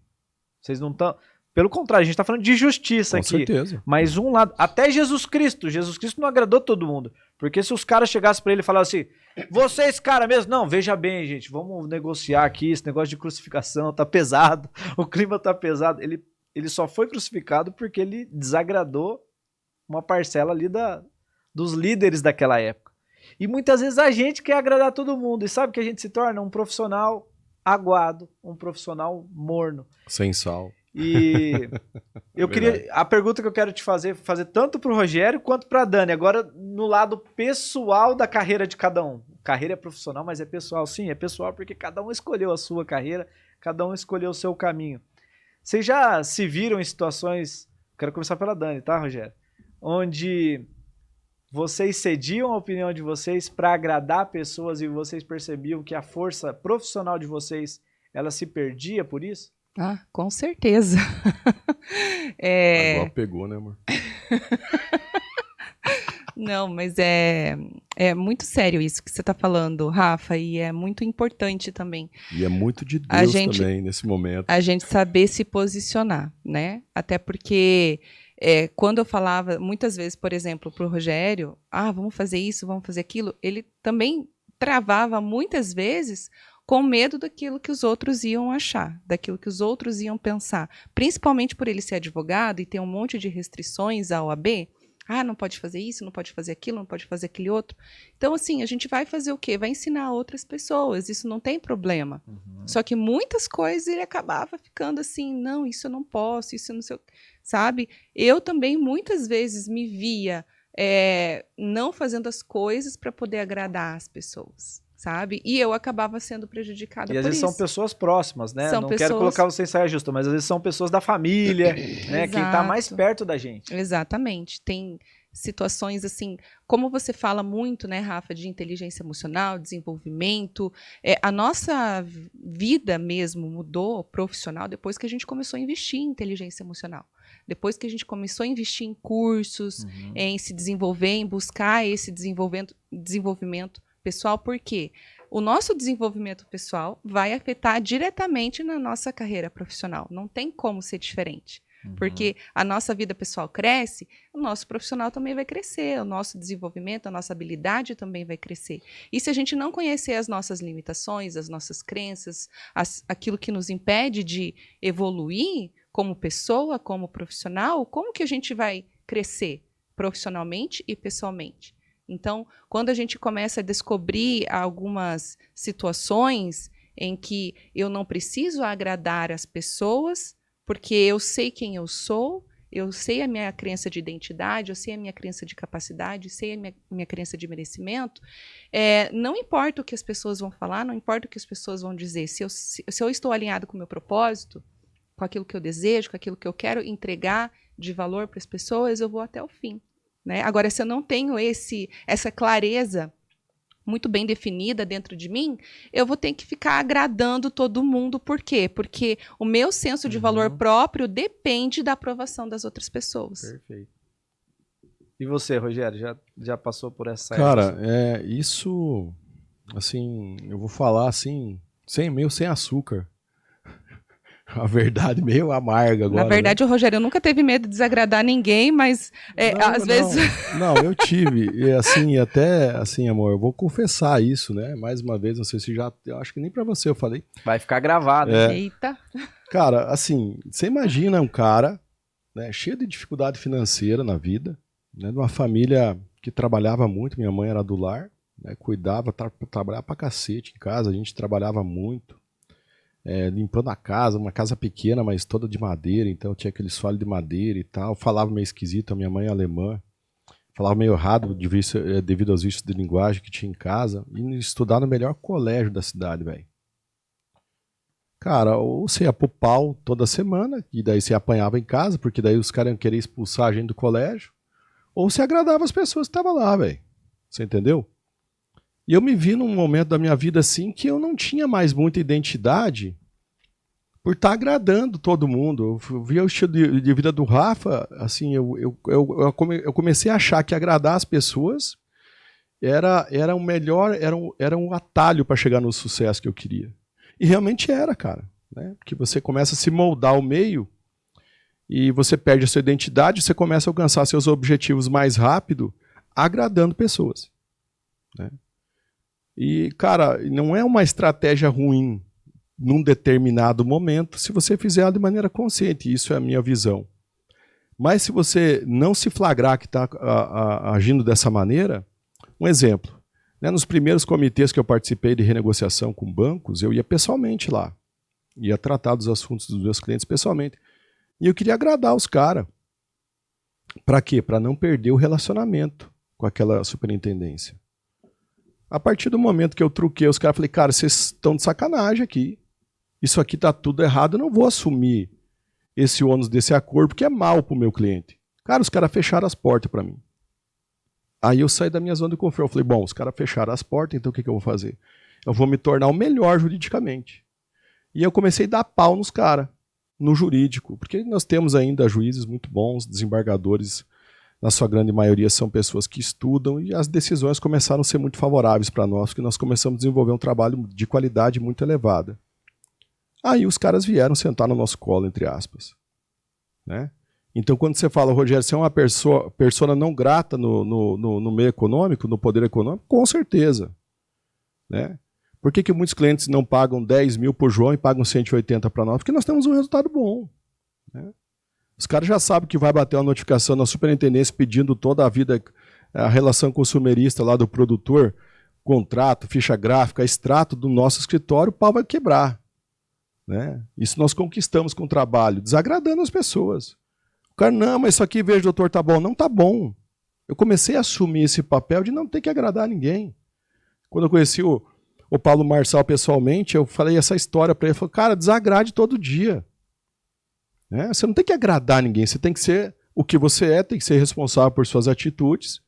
Vocês não estão... Pelo contrário, a gente está falando de justiça aqui. Com certeza. Mas um lado... Até Jesus Cristo não agradou todo mundo. Porque se os caras chegassem para ele e falassem assim, vocês, cara mesmo... Não, veja bem, gente, vamos negociar aqui, esse negócio de crucificação tá pesado, o clima tá pesado. Ele só foi crucificado porque ele desagradou uma parcela ali dos líderes daquela época. E muitas vezes a gente quer agradar todo mundo. E sabe o que a gente se torna? Um profissional aguado, um profissional morno. Sem sal. E eu queria... A pergunta que eu quero te fazer tanto pro Rogério quanto pra Dani. Agora, no lado pessoal da carreira de cada um. Carreira é profissional, mas é pessoal. Sim, é pessoal porque cada um escolheu a sua carreira, cada um escolheu o seu caminho. Vocês já se viram em situações... Quero começar pela Dani, tá, Rogério? Onde vocês cediam a opinião de vocês para agradar pessoas e vocês percebiam que a força profissional de vocês, ela se perdia por isso? Ah, com certeza. Agora pegou, né, amor? Não, mas é muito sério isso que você está falando, Rafa, e é muito importante também. E é muito de Deus também, nesse momento. A gente saber se posicionar, né? Até porque quando eu falava, muitas vezes, por exemplo, para o Rogério, vamos fazer isso, vamos fazer aquilo, ele também travava muitas vezes com medo daquilo que os outros iam achar, daquilo que os outros iam pensar. Principalmente por ele ser advogado e ter um monte de restrições à OAB. Não pode fazer isso, não pode fazer aquilo, não pode fazer aquele outro. Então, assim, a gente vai fazer o quê? Vai ensinar outras pessoas, isso não tem problema. Uhum. Só que muitas coisas ele acabava ficando assim, não, isso eu não posso, isso eu não sei, sabe? Eu também muitas vezes me via não fazendo as coisas para poder agradar as pessoas. Sabe? E eu acabava sendo prejudicada por isso. E às vezes são pessoas próximas, né? Não quero colocar você em saia justa, mas às vezes são pessoas da família, né? Quem está mais perto da gente. Exatamente. Tem situações assim, como você fala muito, né, Rafa, de inteligência emocional, desenvolvimento. A nossa vida mesmo mudou profissional depois que a gente começou a investir em inteligência emocional. Depois que a gente começou a investir em cursos, em se desenvolver, em buscar esse desenvolvimento pessoal, porque o nosso desenvolvimento pessoal vai afetar diretamente na nossa carreira profissional. Não tem como ser diferente. Porque a nossa vida pessoal cresce, o nosso profissional também vai crescer, o nosso desenvolvimento, a nossa habilidade também vai crescer. E se a gente não conhecer as nossas limitações, as nossas crenças, aquilo que nos impede de evoluir como pessoa, como profissional, como que a gente vai crescer profissionalmente e pessoalmente? Então, quando a gente começa a descobrir algumas situações em que eu não preciso agradar as pessoas, porque eu sei quem eu sou, eu sei a minha crença de identidade, eu sei a minha crença de capacidade, sei a minha crença de merecimento, não importa o que as pessoas vão falar, não importa o que as pessoas vão dizer. Se eu estou alinhado com o meu propósito, com aquilo que eu desejo, com aquilo que eu quero entregar de valor para as pessoas, eu vou até o fim. Né? Agora, se eu não tenho essa clareza muito bem definida dentro de mim, eu vou ter que ficar agradando todo mundo. Por quê? Porque o meu senso de valor próprio depende da aprovação das outras pessoas. Perfeito. E você, Rogério, já passou por essa... Cara, isso, assim, eu vou falar assim, meio sem açúcar. A verdade meio amarga agora. Na verdade, né? O Rogério nunca teve medo de desagradar ninguém, mas às vezes... Não, eu tive. E assim, até assim, amor, eu vou confessar isso, né? Mais uma vez, não sei se eu acho que nem pra você eu falei. Vai ficar gravado. Eita. Cara, assim, você imagina um cara, né, cheio de dificuldade financeira na vida, né, de uma família que trabalhava muito, minha mãe era do lar, né, cuidava, trabalhava pra cacete em casa, a gente trabalhava muito. Limpando a casa, uma casa pequena, mas toda de madeira, então tinha aquele soalho de madeira e tal, falava meio esquisito, a minha mãe é alemã, falava meio errado devido aos vícios de linguagem que tinha em casa, e estudar no melhor colégio da cidade, velho. Cara, ou você ia pro pau toda semana, e daí você apanhava em casa, porque daí os caras iam querer expulsar a gente do colégio, ou você agradava as pessoas que estavam lá, velho. Você entendeu? E eu me vi num momento da minha vida assim que eu não tinha mais muita identidade por estar agradando todo mundo. Eu via o estilo de vida do Rafa, assim, eu comecei a achar que agradar as pessoas era o melhor, era um atalho para chegar no sucesso que eu queria. E realmente era, cara, né? Porque você começa a se moldar ao meio e você perde a sua identidade, você começa a alcançar seus objetivos mais rápido, agradando pessoas, né? E, cara, não é uma estratégia ruim num determinado momento, se você fizer ela de maneira consciente. Isso é a minha visão. Mas se você não se flagrar que está agindo dessa maneira, um exemplo, né, nos primeiros comitês que eu participei de renegociação com bancos, eu ia pessoalmente lá, ia tratar dos assuntos dos meus clientes pessoalmente, e eu queria agradar os caras. Para quê? Para não perder o relacionamento com aquela superintendência. A partir do momento que eu truquei os caras, falei, cara, vocês estão de sacanagem aqui. Isso aqui tá tudo errado, eu não vou assumir esse ônus desse acordo, porque é mal pro meu cliente. Cara, os caras fecharam as portas para mim. Aí eu saí da minha zona de conforto. Eu falei, bom, os caras fecharam as portas, então o que eu vou fazer? Eu vou me tornar o melhor juridicamente. E eu comecei a dar pau nos caras, no jurídico, porque nós temos ainda juízes muito bons, desembargadores, na sua grande maioria são pessoas que estudam, e as decisões começaram a ser muito favoráveis para nós, porque nós começamos a desenvolver um trabalho de qualidade muito elevada. Aí os caras vieram sentar no nosso colo, entre aspas, né? Então quando você fala, Rogério, você é uma persona não grata no meio econômico, no poder econômico, com certeza, né? Por que muitos clientes não pagam 10 mil por João e pagam 180 para nós? Porque nós temos um resultado bom, né? Os caras já sabem que vai bater uma notificação na superintendência pedindo toda a vida, a relação consumerista lá do produtor, contrato, ficha gráfica, extrato do nosso escritório, o pau vai quebrar, né? Isso nós conquistamos com o trabalho, desagradando as pessoas. O cara, não, mas isso aqui, veja, doutor, tá bom. Não tá bom. Eu comecei a assumir esse papel de não ter que agradar ninguém. Quando eu conheci o Paulo Marçal pessoalmente, eu falei essa história para ele. Eu falei, cara, desagrade todo dia, né? Você não tem que agradar ninguém, você tem que ser o que você é, tem que ser responsável por suas atitudes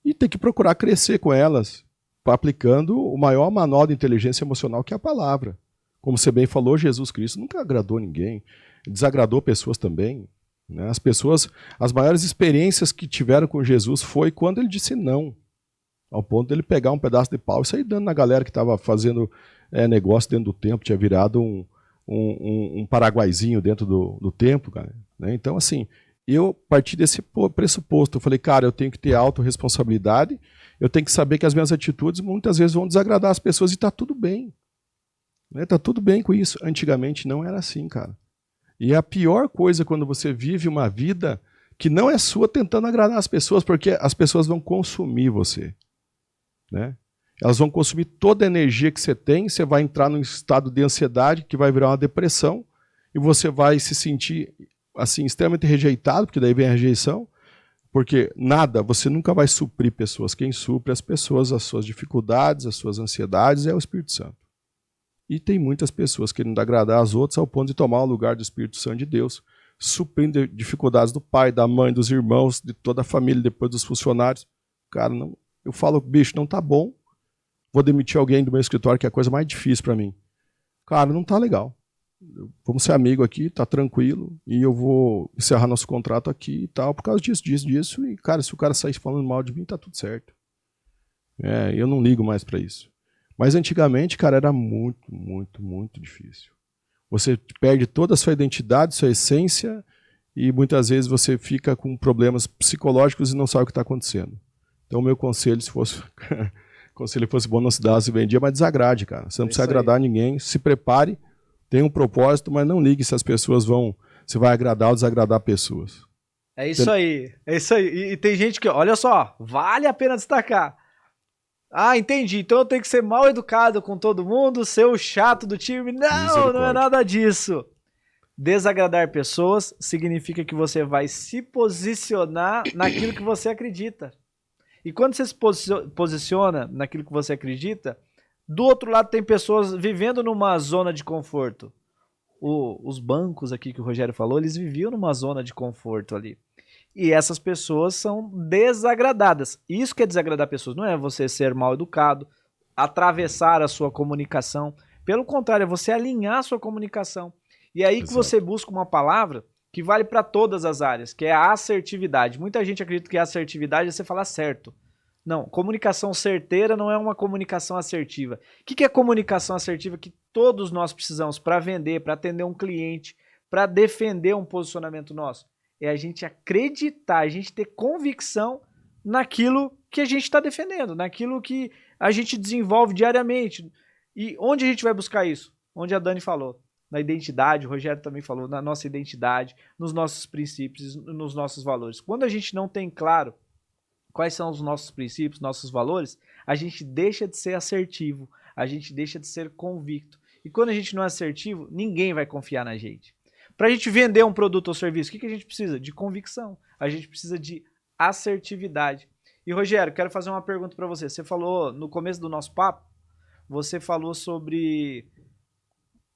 e tem que procurar crescer com elas, aplicando o maior manual de inteligência emocional que é a palavra. Como você bem falou, Jesus Cristo nunca agradou ninguém, desagradou pessoas também, né? As pessoas, as maiores experiências que tiveram com Jesus foi quando ele disse não, ao ponto de ele pegar um pedaço de pau e sair dando na galera que estava fazendo negócio dentro do templo, tinha virado um paraguaizinho dentro do templo, cara, né? Então, assim, eu parti desse pressuposto, eu falei, cara, eu tenho que ter autorresponsabilidade, eu tenho que saber que as minhas atitudes muitas vezes vão desagradar as pessoas e está tudo bem. Tá tudo bem com isso. Antigamente não era assim, cara. E a pior coisa quando você vive uma vida que não é sua tentando agradar as pessoas, porque as pessoas vão consumir você, né? Elas vão consumir toda a energia que você tem, você vai entrar num estado de ansiedade que vai virar uma depressão e você vai se sentir assim extremamente rejeitado, porque daí vem a rejeição, porque você nunca vai suprir pessoas. Quem supre as pessoas, as suas dificuldades, as suas ansiedades é o Espírito Santo. E tem muitas pessoas querendo agradar as outras ao ponto de tomar o lugar do Espírito Santo de Deus, suprindo dificuldades do pai, da mãe, dos irmãos, de toda a família, depois dos funcionários. Cara, não, eu falo, bicho, não tá bom, vou demitir alguém do meu escritório, que é a coisa mais difícil para mim. Cara, não tá legal. Vamos ser amigo aqui, tá tranquilo, e eu vou encerrar nosso contrato aqui e tal, por causa disso, e, cara, se o cara sair falando mal de mim, tá tudo certo. Eu não ligo mais para isso. Mas antigamente, cara, era muito, muito, muito difícil. Você perde toda a sua identidade, sua essência, e muitas vezes você fica com problemas psicológicos e não sabe o que está acontecendo. Então, o meu conselho, se fosse bom, não se dá, se vendia, mas desagrade, cara. Você não precisa agradar ninguém, se prepare, tenha um propósito, mas não ligue se as pessoas você vai agradar ou desagradar pessoas. É isso aí, é isso aí. E tem gente que, olha só, vale a pena destacar. Ah, entendi. Então eu tenho que ser mal educado com todo mundo, ser o chato do time. Não, não é nada disso. Desagradar pessoas significa que você vai se posicionar naquilo que você acredita. E quando você se posiciona naquilo que você acredita, do outro lado tem pessoas vivendo numa zona de conforto. Os bancos aqui que o Rogério falou, eles viviam numa zona de conforto ali. E essas pessoas são desagradadas. Isso que é desagradar pessoas, não é você ser mal educado, atravessar a sua comunicação. Pelo contrário, é você alinhar a sua comunicação. E aí que Exato. você busca uma palavra que vale para todas as áreas, que é a assertividade. Muita gente acredita que a assertividade é você falar certo. Não, comunicação certeira não é uma comunicação assertiva. O que é comunicação assertiva que todos nós precisamos para vender, para atender um cliente, para defender um posicionamento nosso? É a gente acreditar, a gente ter convicção naquilo que a gente está defendendo, naquilo que a gente desenvolve diariamente. E onde a gente vai buscar isso? Onde a Dani falou. Na identidade, o Rogério também falou, na nossa identidade, nos nossos princípios, nos nossos valores. Quando a gente não tem claro quais são os nossos princípios, nossos valores, a gente deixa de ser assertivo, a gente deixa de ser convicto. E quando a gente não é assertivo, ninguém vai confiar na gente. Para a gente vender um produto ou serviço, o que a gente precisa? De convicção. A gente precisa de assertividade. E Rogério, quero fazer uma pergunta para você. Você falou, no começo do nosso papo, você falou sobre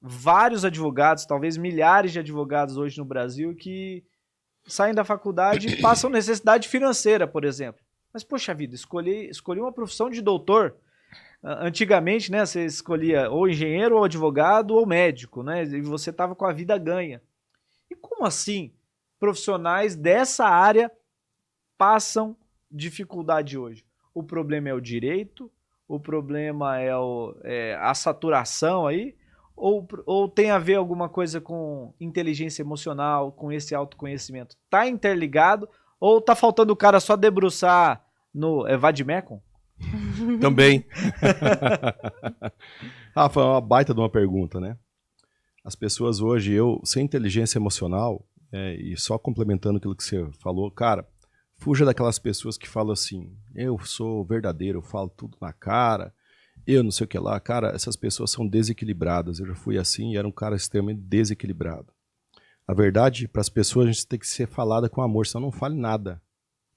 vários advogados, talvez milhares de advogados hoje no Brasil que saem da faculdade e passam necessidade financeira, por exemplo. Mas, poxa vida, escolhi uma profissão de doutor. Antigamente, né, você escolhia ou engenheiro, ou advogado, ou médico, né, e você estava com a vida ganha. E como assim profissionais dessa área passam dificuldade hoje? O problema é o direito? O problema é a saturação aí? Ou tem a ver alguma coisa com inteligência emocional, com esse autoconhecimento? Tá interligado? Ou tá faltando o cara só debruçar no Vademecum? Também. Rafa, é uma baita de uma pergunta, né? As pessoas hoje, sem inteligência emocional, e só complementando aquilo que você falou, cara, fuja daquelas pessoas que falam assim, eu sou verdadeiro, eu falo tudo na cara, eu não sei o que lá. Cara, essas pessoas são desequilibradas. Eu já fui assim e era um cara extremamente desequilibrado. A verdade, para as pessoas, a gente tem que ser falada com amor, senão não fale nada.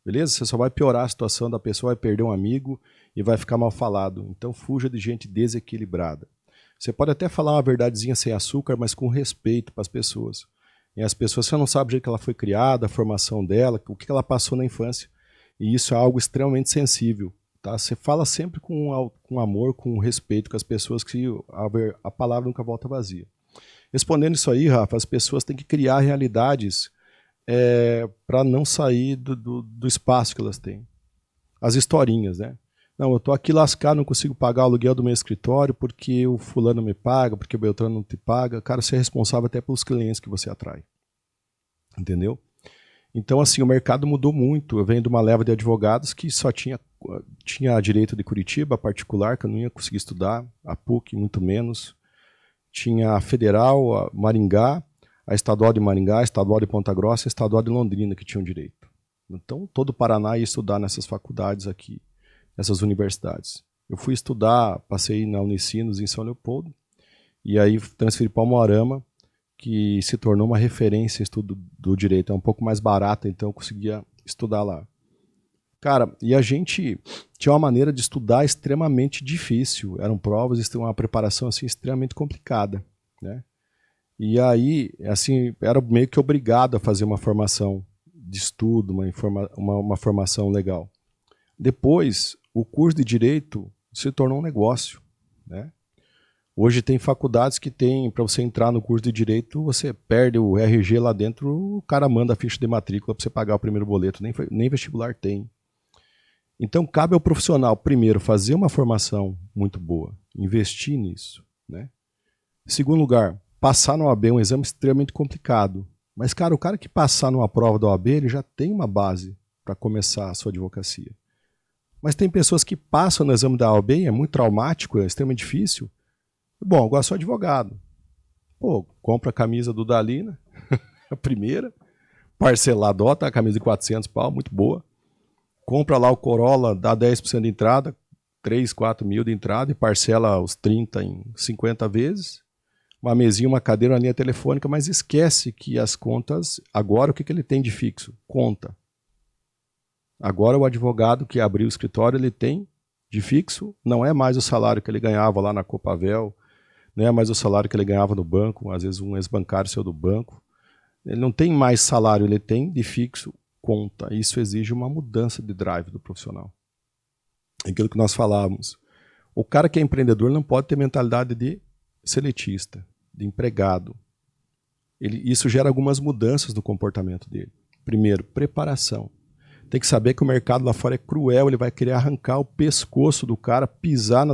Beleza? Você só vai piorar a situação da pessoa, vai perder um amigo e vai ficar mal falado. Então fuja de gente desequilibrada. Você pode até falar uma verdadezinha sem açúcar, mas com respeito para as pessoas. E as pessoas, você não sabe o jeito que ela foi criada, a formação dela, o que ela passou na infância. E isso é algo extremamente sensível. Tá? Você fala sempre com amor, com respeito com as pessoas, que a palavra nunca volta vazia. Respondendo isso aí, Rafa, as pessoas têm que criar realidades para não sair do espaço que elas têm. As historinhas, né? Não, eu tô aqui lascado, não consigo pagar o aluguel do meu escritório porque o fulano me paga, porque o Beltrano não te paga. Cara, você é responsável até pelos clientes que você atrai. Entendeu? Então, assim, o mercado mudou muito. Eu venho de uma leva de advogados que só tinha direito de Curitiba, particular, que eu não ia conseguir estudar, a PUC muito menos. Tinha a Federal, a Maringá, a Estadual de Maringá, a Estadual de Ponta Grossa e a Estadual de Londrina que tinham direito. Então, todo o Paraná ia estudar nessas faculdades aqui, nessas universidades. Eu fui estudar, passei na Unicinos em São Leopoldo, e aí transferi para Umuarama, que se tornou uma referência em estudo do direito. É um pouco mais barata, então eu conseguia estudar lá. Cara, e a gente tinha uma maneira de estudar extremamente difícil. Eram provas, uma preparação assim, extremamente complicada, né? E aí, assim, era meio que obrigado a fazer uma formação de estudo, uma formação legal. Depois, o curso de Direito se tornou um negócio, né? Hoje tem faculdades que tem, para você entrar no curso de Direito, você perde o RG lá dentro, o cara manda a ficha de matrícula para você pagar o primeiro boleto, nem vestibular tem. Então, cabe ao profissional, primeiro, fazer uma formação muito boa, investir nisso, né? Segundo lugar, passar na OAB é um exame extremamente complicado. Mas, cara, o cara que passar numa prova da OAB, ele já tem uma base para começar a sua advocacia. Mas tem pessoas que passam no exame da OAB, é muito traumático, é extremamente difícil. Bom, agora sou advogado. Pô, compra a camisa do Dalina, a primeira, parceladota, a camisa de 400 pau, muito boa. Compra lá o Corolla, dá 10% de entrada, 3, 4 mil de entrada e parcela os 30 em 50 vezes. Uma mesinha, uma cadeira, uma linha telefônica, mas esquece que as contas, agora o que ele tem de fixo? Conta. Agora o advogado que abriu o escritório, ele tem de fixo, não é mais o salário que ele ganhava lá na Copavel, não é mais o salário que ele ganhava no banco, às vezes um ex-bancário seu do banco. Ele não tem mais salário, ele tem de fixo conta. Isso exige uma mudança de drive do profissional. Aquilo que nós falávamos. O cara que é empreendedor não pode ter mentalidade de seletista, de empregado. isso gera algumas mudanças no comportamento dele. Primeiro, preparação. Tem que saber que o mercado lá fora é cruel, ele vai querer arrancar o pescoço do cara, pisar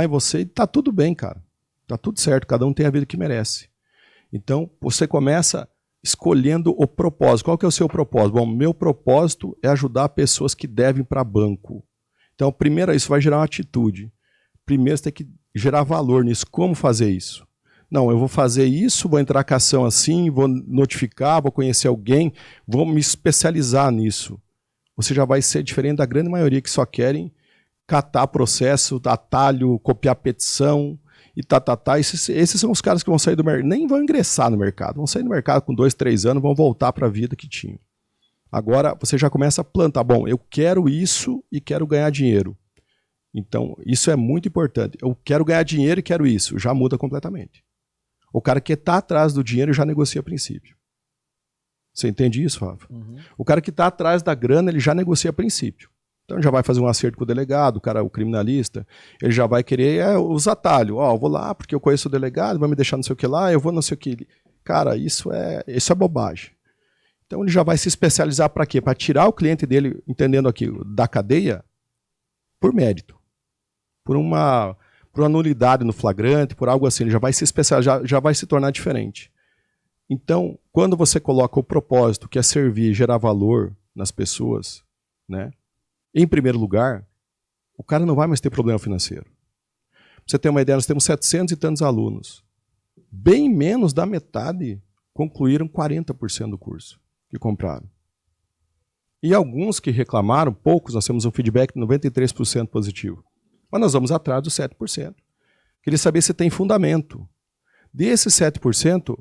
em você e tá tudo bem, cara. Tá tudo certo, cada um tem a vida que merece. Então, você começa escolhendo o propósito. Qual que é o seu propósito? Bom, meu propósito é ajudar pessoas que devem para banco. Então, primeiro, isso vai gerar uma atitude. Primeiro, você tem que gerar valor nisso. Como fazer isso? Não, eu vou fazer isso, vou entrar com a ação assim, vou notificar, vou conhecer alguém, vou me especializar nisso. Você já vai ser diferente da grande maioria que só querem catar processo, atalho, copiar petição e Esses são os caras que vão sair do mercado, nem vão ingressar no mercado, vão sair do mercado com 2, 3 anos, vão voltar para a vida que tinham. Agora você já começa a plantar, bom, eu quero isso e quero ganhar dinheiro. Então, isso é muito importante. Eu quero ganhar dinheiro e quero isso, já muda completamente. O cara que está atrás do dinheiro já negocia a princípio. Você entende isso, Rafa? Uhum. O cara que está atrás da grana, ele já negocia a princípio. Então já vai fazer um acerto com o delegado, o criminalista, ele já vai querer os atalhos. Eu vou lá porque eu conheço o delegado, vai me deixar não sei o que lá, eu vou não sei o que. Cara, isso é bobagem. Então ele já vai se especializar para quê? Para tirar o cliente dele, entendendo aquilo, da cadeia por mérito. Por uma nulidade no flagrante, por algo assim. Ele já vai se especializar, já vai se tornar diferente. Então, quando você coloca o propósito, que é servir, gerar valor nas pessoas, né? Em primeiro lugar, o cara não vai mais ter problema financeiro. Pra você ter uma ideia, nós temos 700 e tantos alunos. Bem menos da metade concluíram 40% do curso que compraram. E alguns que reclamaram, poucos, nós temos um feedback de 93% positivo. Mas nós vamos atrás dos 7%. Queria saber se tem fundamento. Desses 7%,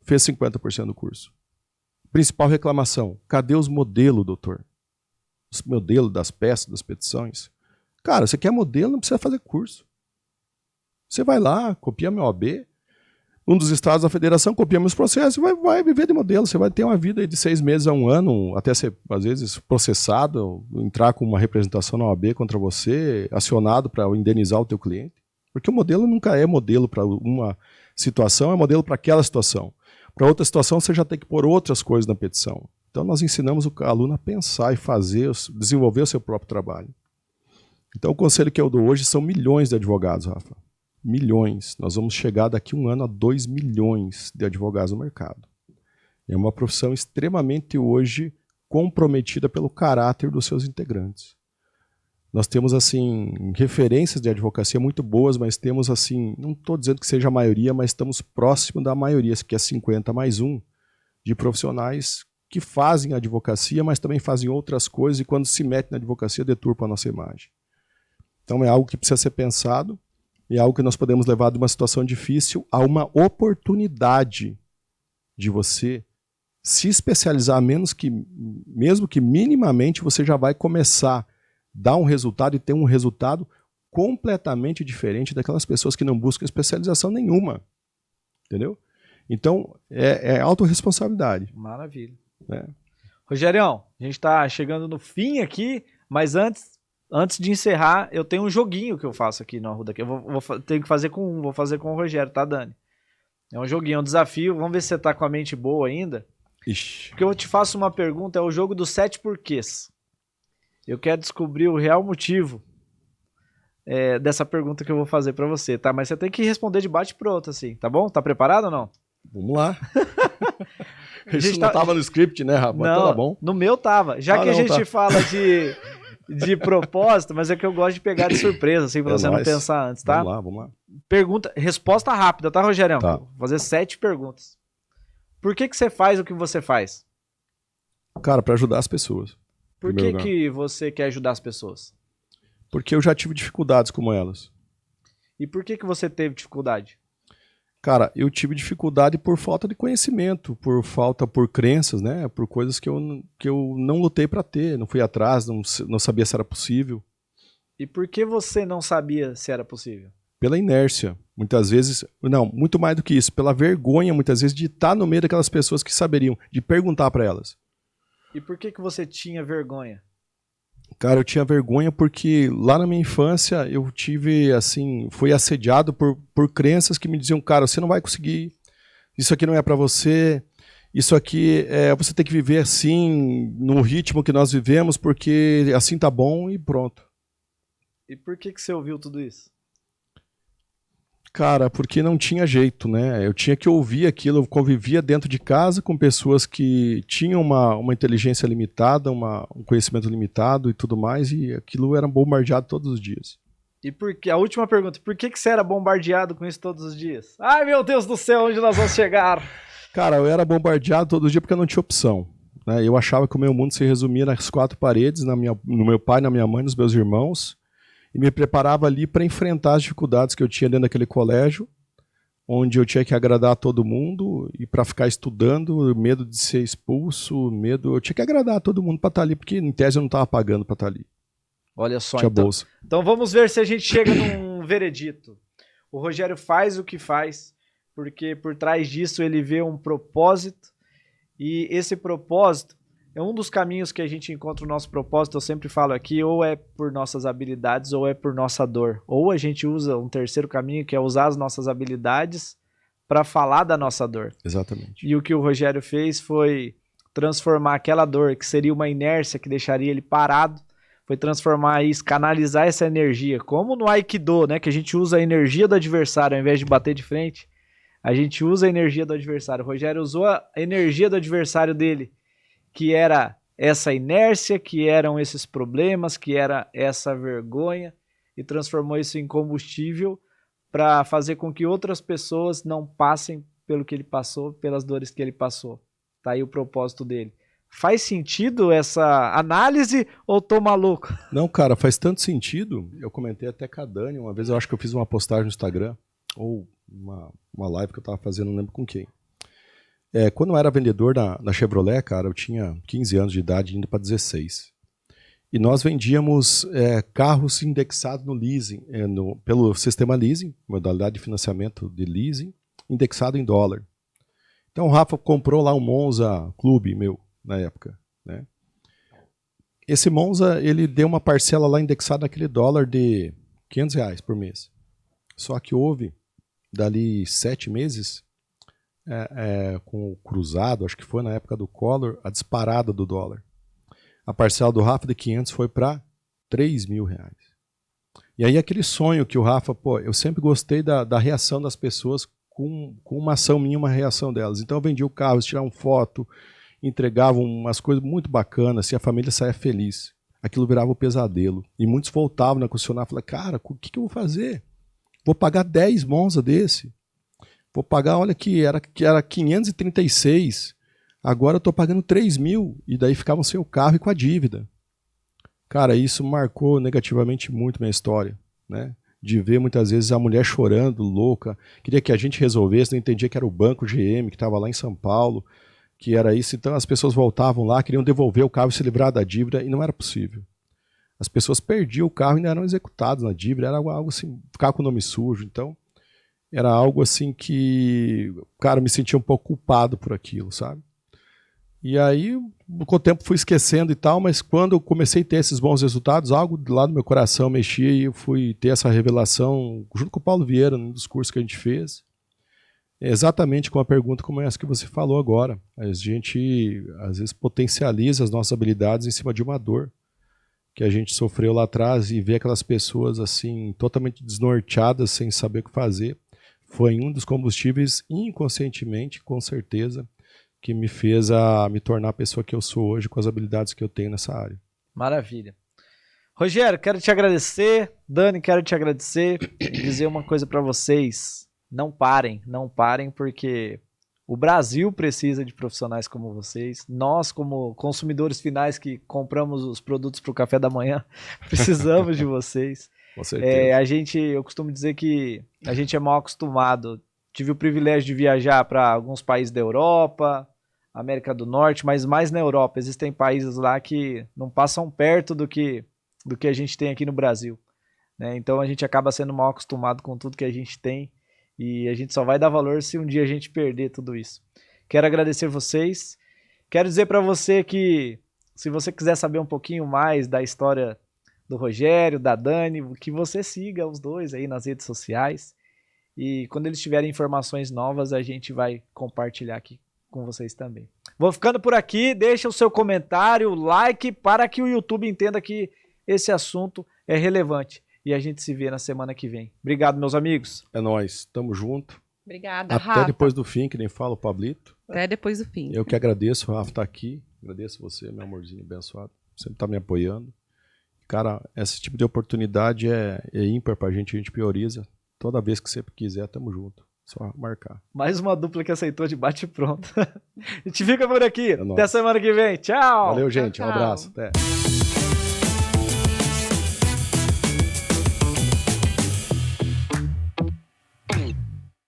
fez 50% do curso. Principal reclamação, cadê os modelos, doutor? Os modelos das peças, das petições. Cara, você quer modelo, não precisa fazer curso. Você vai lá, copia meu OAB, um dos estados da federação, copia meus processos e vai viver de modelo. Você vai ter uma vida de 6 meses a 1 ano, até ser, às vezes, processado, entrar com uma representação na OAB contra você, acionado para indenizar o teu cliente. Porque o modelo nunca é modelo para uma situação, é modelo para aquela situação. Para outra situação, você já tem que pôr outras coisas na petição. Então, nós ensinamos o aluno a pensar e fazer, desenvolver o seu próprio trabalho. Então, o conselho que eu dou hoje são milhões de advogados, Rafa. Milhões. Nós vamos chegar daqui a 1 ano a 2 milhões de advogados no mercado. É uma profissão extremamente hoje comprometida pelo caráter dos seus integrantes. Nós temos, assim, referências de advocacia muito boas, mas temos, assim, não estou dizendo que seja a maioria, mas estamos próximo da maioria, que é 50 mais 1, de profissionais que fazem advocacia, mas também fazem outras coisas e quando se mete na advocacia deturpa a nossa imagem. Então é algo que precisa ser pensado e é algo que nós podemos levar de uma situação difícil a uma oportunidade de você se especializar, mesmo que minimamente você já vai começar a dar um resultado e ter um resultado completamente diferente daquelas pessoas que não buscam especialização nenhuma. Entendeu? Então é autorresponsabilidade. Maravilha. É. Rogerião, a gente está chegando no fim aqui, mas antes de encerrar, eu tenho um joguinho que eu faço aqui no Arruda. Tenho que fazer vou fazer com o Rogério, tá, Dani? É um joguinho, é um desafio. Vamos ver se você tá com a mente boa ainda. Ixi. Porque eu te faço uma pergunta, é o jogo dos 7 porquês. Eu quero descobrir o real motivo dessa pergunta que eu vou fazer pra você, tá? Mas você tem que responder de bate pronto, assim, tá bom? Tá preparado ou não? Vamos lá. Isso não tava no script, né, rapaz? Não, então tá bom. No meu tava. Já que a gente fala de propósito, mas é que eu gosto de pegar de surpresa, assim, pra você não pensar antes, tá? Vamos lá. Resposta rápida, tá, Rogerião? Tá. Vou fazer 7 perguntas. Por que você faz o que você faz? Cara, pra ajudar as pessoas. Por que você quer ajudar as pessoas? Porque eu já tive dificuldades como elas. E por que você teve dificuldade? Cara, eu tive dificuldade por falta de conhecimento, por crenças, né? Por coisas que eu não lutei para ter, não fui atrás, não sabia se era possível. E por que você não sabia se era possível? Pela inércia, muitas vezes, não, muito mais do que isso, pela vergonha, muitas vezes, de estar no meio daquelas pessoas que saberiam, de perguntar para elas. E por que você tinha vergonha? Cara, eu tinha vergonha porque lá na minha infância eu tive, assim, fui assediado por crenças que me diziam, cara, você não vai conseguir, isso aqui não é para você, isso aqui você tem que viver assim, no ritmo que nós vivemos, porque assim tá bom e pronto. E por que você ouviu tudo isso? Cara, porque não tinha jeito, né? Eu tinha que ouvir aquilo, eu convivia dentro de casa com pessoas que tinham uma inteligência limitada, um conhecimento limitado e tudo mais, e aquilo era bombardeado todos os dias. E a última pergunta, por que você era bombardeado com isso todos os dias? Ai, meu Deus do céu, onde nós vamos chegar? Cara, eu era bombardeado todo dia porque eu não tinha opção, né? Eu achava que o meu mundo se resumia nas quatro paredes, no meu pai, na minha mãe, nos meus irmãos, e me preparava ali para enfrentar as dificuldades que eu tinha dentro daquele colégio, onde eu tinha que agradar todo mundo e para ficar estudando, medo de ser expulso, eu tinha que agradar todo mundo para estar ali, porque em tese eu não estava pagando para estar ali. Olha só, tinha bolsa. Então vamos ver se a gente chega num veredito. O Rogério faz o que faz, porque por trás disso ele vê um propósito, e esse propósito é um dos caminhos que a gente encontra o nosso propósito. Eu sempre falo aqui, ou é por nossas habilidades ou é por nossa dor. Ou a gente usa um terceiro caminho, que é usar as nossas habilidades para falar da nossa dor. Exatamente. E o que o Rogério fez foi transformar aquela dor, que seria uma inércia que deixaria ele parado, foi transformar isso, canalizar essa energia, como no Aikido, né, que a gente usa a energia do adversário ao invés de bater de frente, a gente usa a energia do adversário. O Rogério usou a energia do adversário dele, que era essa inércia, que eram esses problemas, que era essa vergonha, e transformou isso em combustível para fazer com que outras pessoas não passem pelo que ele passou, pelas dores que ele passou. Tá aí o propósito dele. Faz sentido essa análise ou tô maluco? Não, cara, faz tanto sentido. Eu comentei até com a Dani, uma vez eu acho que eu fiz uma postagem no Instagram, ou uma live que eu tava fazendo, não lembro com quem. Quando eu era vendedor na Chevrolet, cara, eu tinha 15 anos de idade, indo para 16. E nós vendíamos carros indexados no leasing, pelo sistema leasing, modalidade de financiamento de leasing, indexado em dólar. Então o Rafa comprou lá um Monza Clube meu, na época, né? Esse Monza, ele deu uma parcela lá indexada naquele dólar de R$500 por mês. Só que houve, dali 7 meses, com o cruzado, acho que foi na época do Collor, a disparada do dólar. A parcela do Rafa de 500 foi para R$3.000. E aí aquele sonho que o Rafa, eu sempre gostei da reação das pessoas com uma ação minha, uma reação delas. Então eu vendia o carro, eles tiravam foto, entregavam umas coisas muito bacanas, assim, a família saía feliz. Aquilo virava um pesadelo. E muitos voltavam na concessionária e falavam, cara, o que eu vou fazer? Vou pagar 10 Monza desse? Vou pagar, olha que era 536, agora eu estou pagando 3.000, e daí ficavam sem o carro e com a dívida. Cara, isso marcou negativamente muito minha história, né? De ver muitas vezes a mulher chorando, louca, queria que a gente resolvesse, não entendia que era o Banco GM, que estava lá em São Paulo, que era isso. Então as pessoas voltavam lá, queriam devolver o carro e se livrar da dívida, e não era possível. As pessoas perdiam o carro e ainda eram executadas na dívida, era algo assim, ficar com o nome sujo. Então era algo assim que, cara, eu me sentia um pouco culpado por aquilo, sabe? E aí, com o tempo fui esquecendo e tal, mas quando eu comecei a ter esses bons resultados, algo lá no meu coração mexia e eu fui ter essa revelação junto com o Paulo Vieira, num dos cursos que a gente fez, exatamente com a pergunta como essa que você falou agora. A gente, às vezes, potencializa as nossas habilidades em cima de uma dor que a gente sofreu lá atrás, e ver aquelas pessoas assim, totalmente desnorteadas, sem saber o que fazer. Foi um dos combustíveis, inconscientemente, com certeza, que me fez me tornar a pessoa que eu sou hoje, com as habilidades que eu tenho nessa área. Maravilha. Rogério, quero te agradecer. Dani, quero te agradecer e dizer uma coisa para vocês. Não parem, porque o Brasil precisa de profissionais como vocês. Nós, como consumidores finais que compramos os produtos para o café da manhã, precisamos de vocês. Com certeza. Eu costumo dizer que a gente é mal acostumado. Tive o privilégio de viajar para alguns países da Europa, América do Norte, mas mais na Europa. Existem países lá que não passam perto do que a gente tem aqui no Brasil, né? Então a gente acaba sendo mal acostumado com tudo que a gente tem, e a gente só vai dar valor se um dia a gente perder tudo isso. Quero agradecer vocês. Quero dizer para você que, se você quiser saber um pouquinho mais da história do Rogério, da Dani, que você siga os dois aí nas redes sociais. E quando eles tiverem informações novas, a gente vai compartilhar aqui com vocês também. Vou ficando por aqui, deixa o seu comentário, like, para que o YouTube entenda que esse assunto é relevante. E a gente se vê na semana que vem. Obrigado, meus amigos. É nóis, tamo junto. Obrigada, Até Rafa. depois do fim, que nem fala o Pablito. Até depois do fim. Eu que agradeço, o Rafa tá aqui. Agradeço você, meu amorzinho abençoado. Sempre tá me apoiando. Cara, esse tipo de oportunidade é ímpar pra gente, a gente prioriza. Toda vez que você quiser, tamo junto. Só marcar. Mais uma dupla que aceitou de bate pronto. A gente fica por aqui. nóis. Até semana que vem. Tchau. Valeu, gente. Tchau, Um tchau. abraço. Até.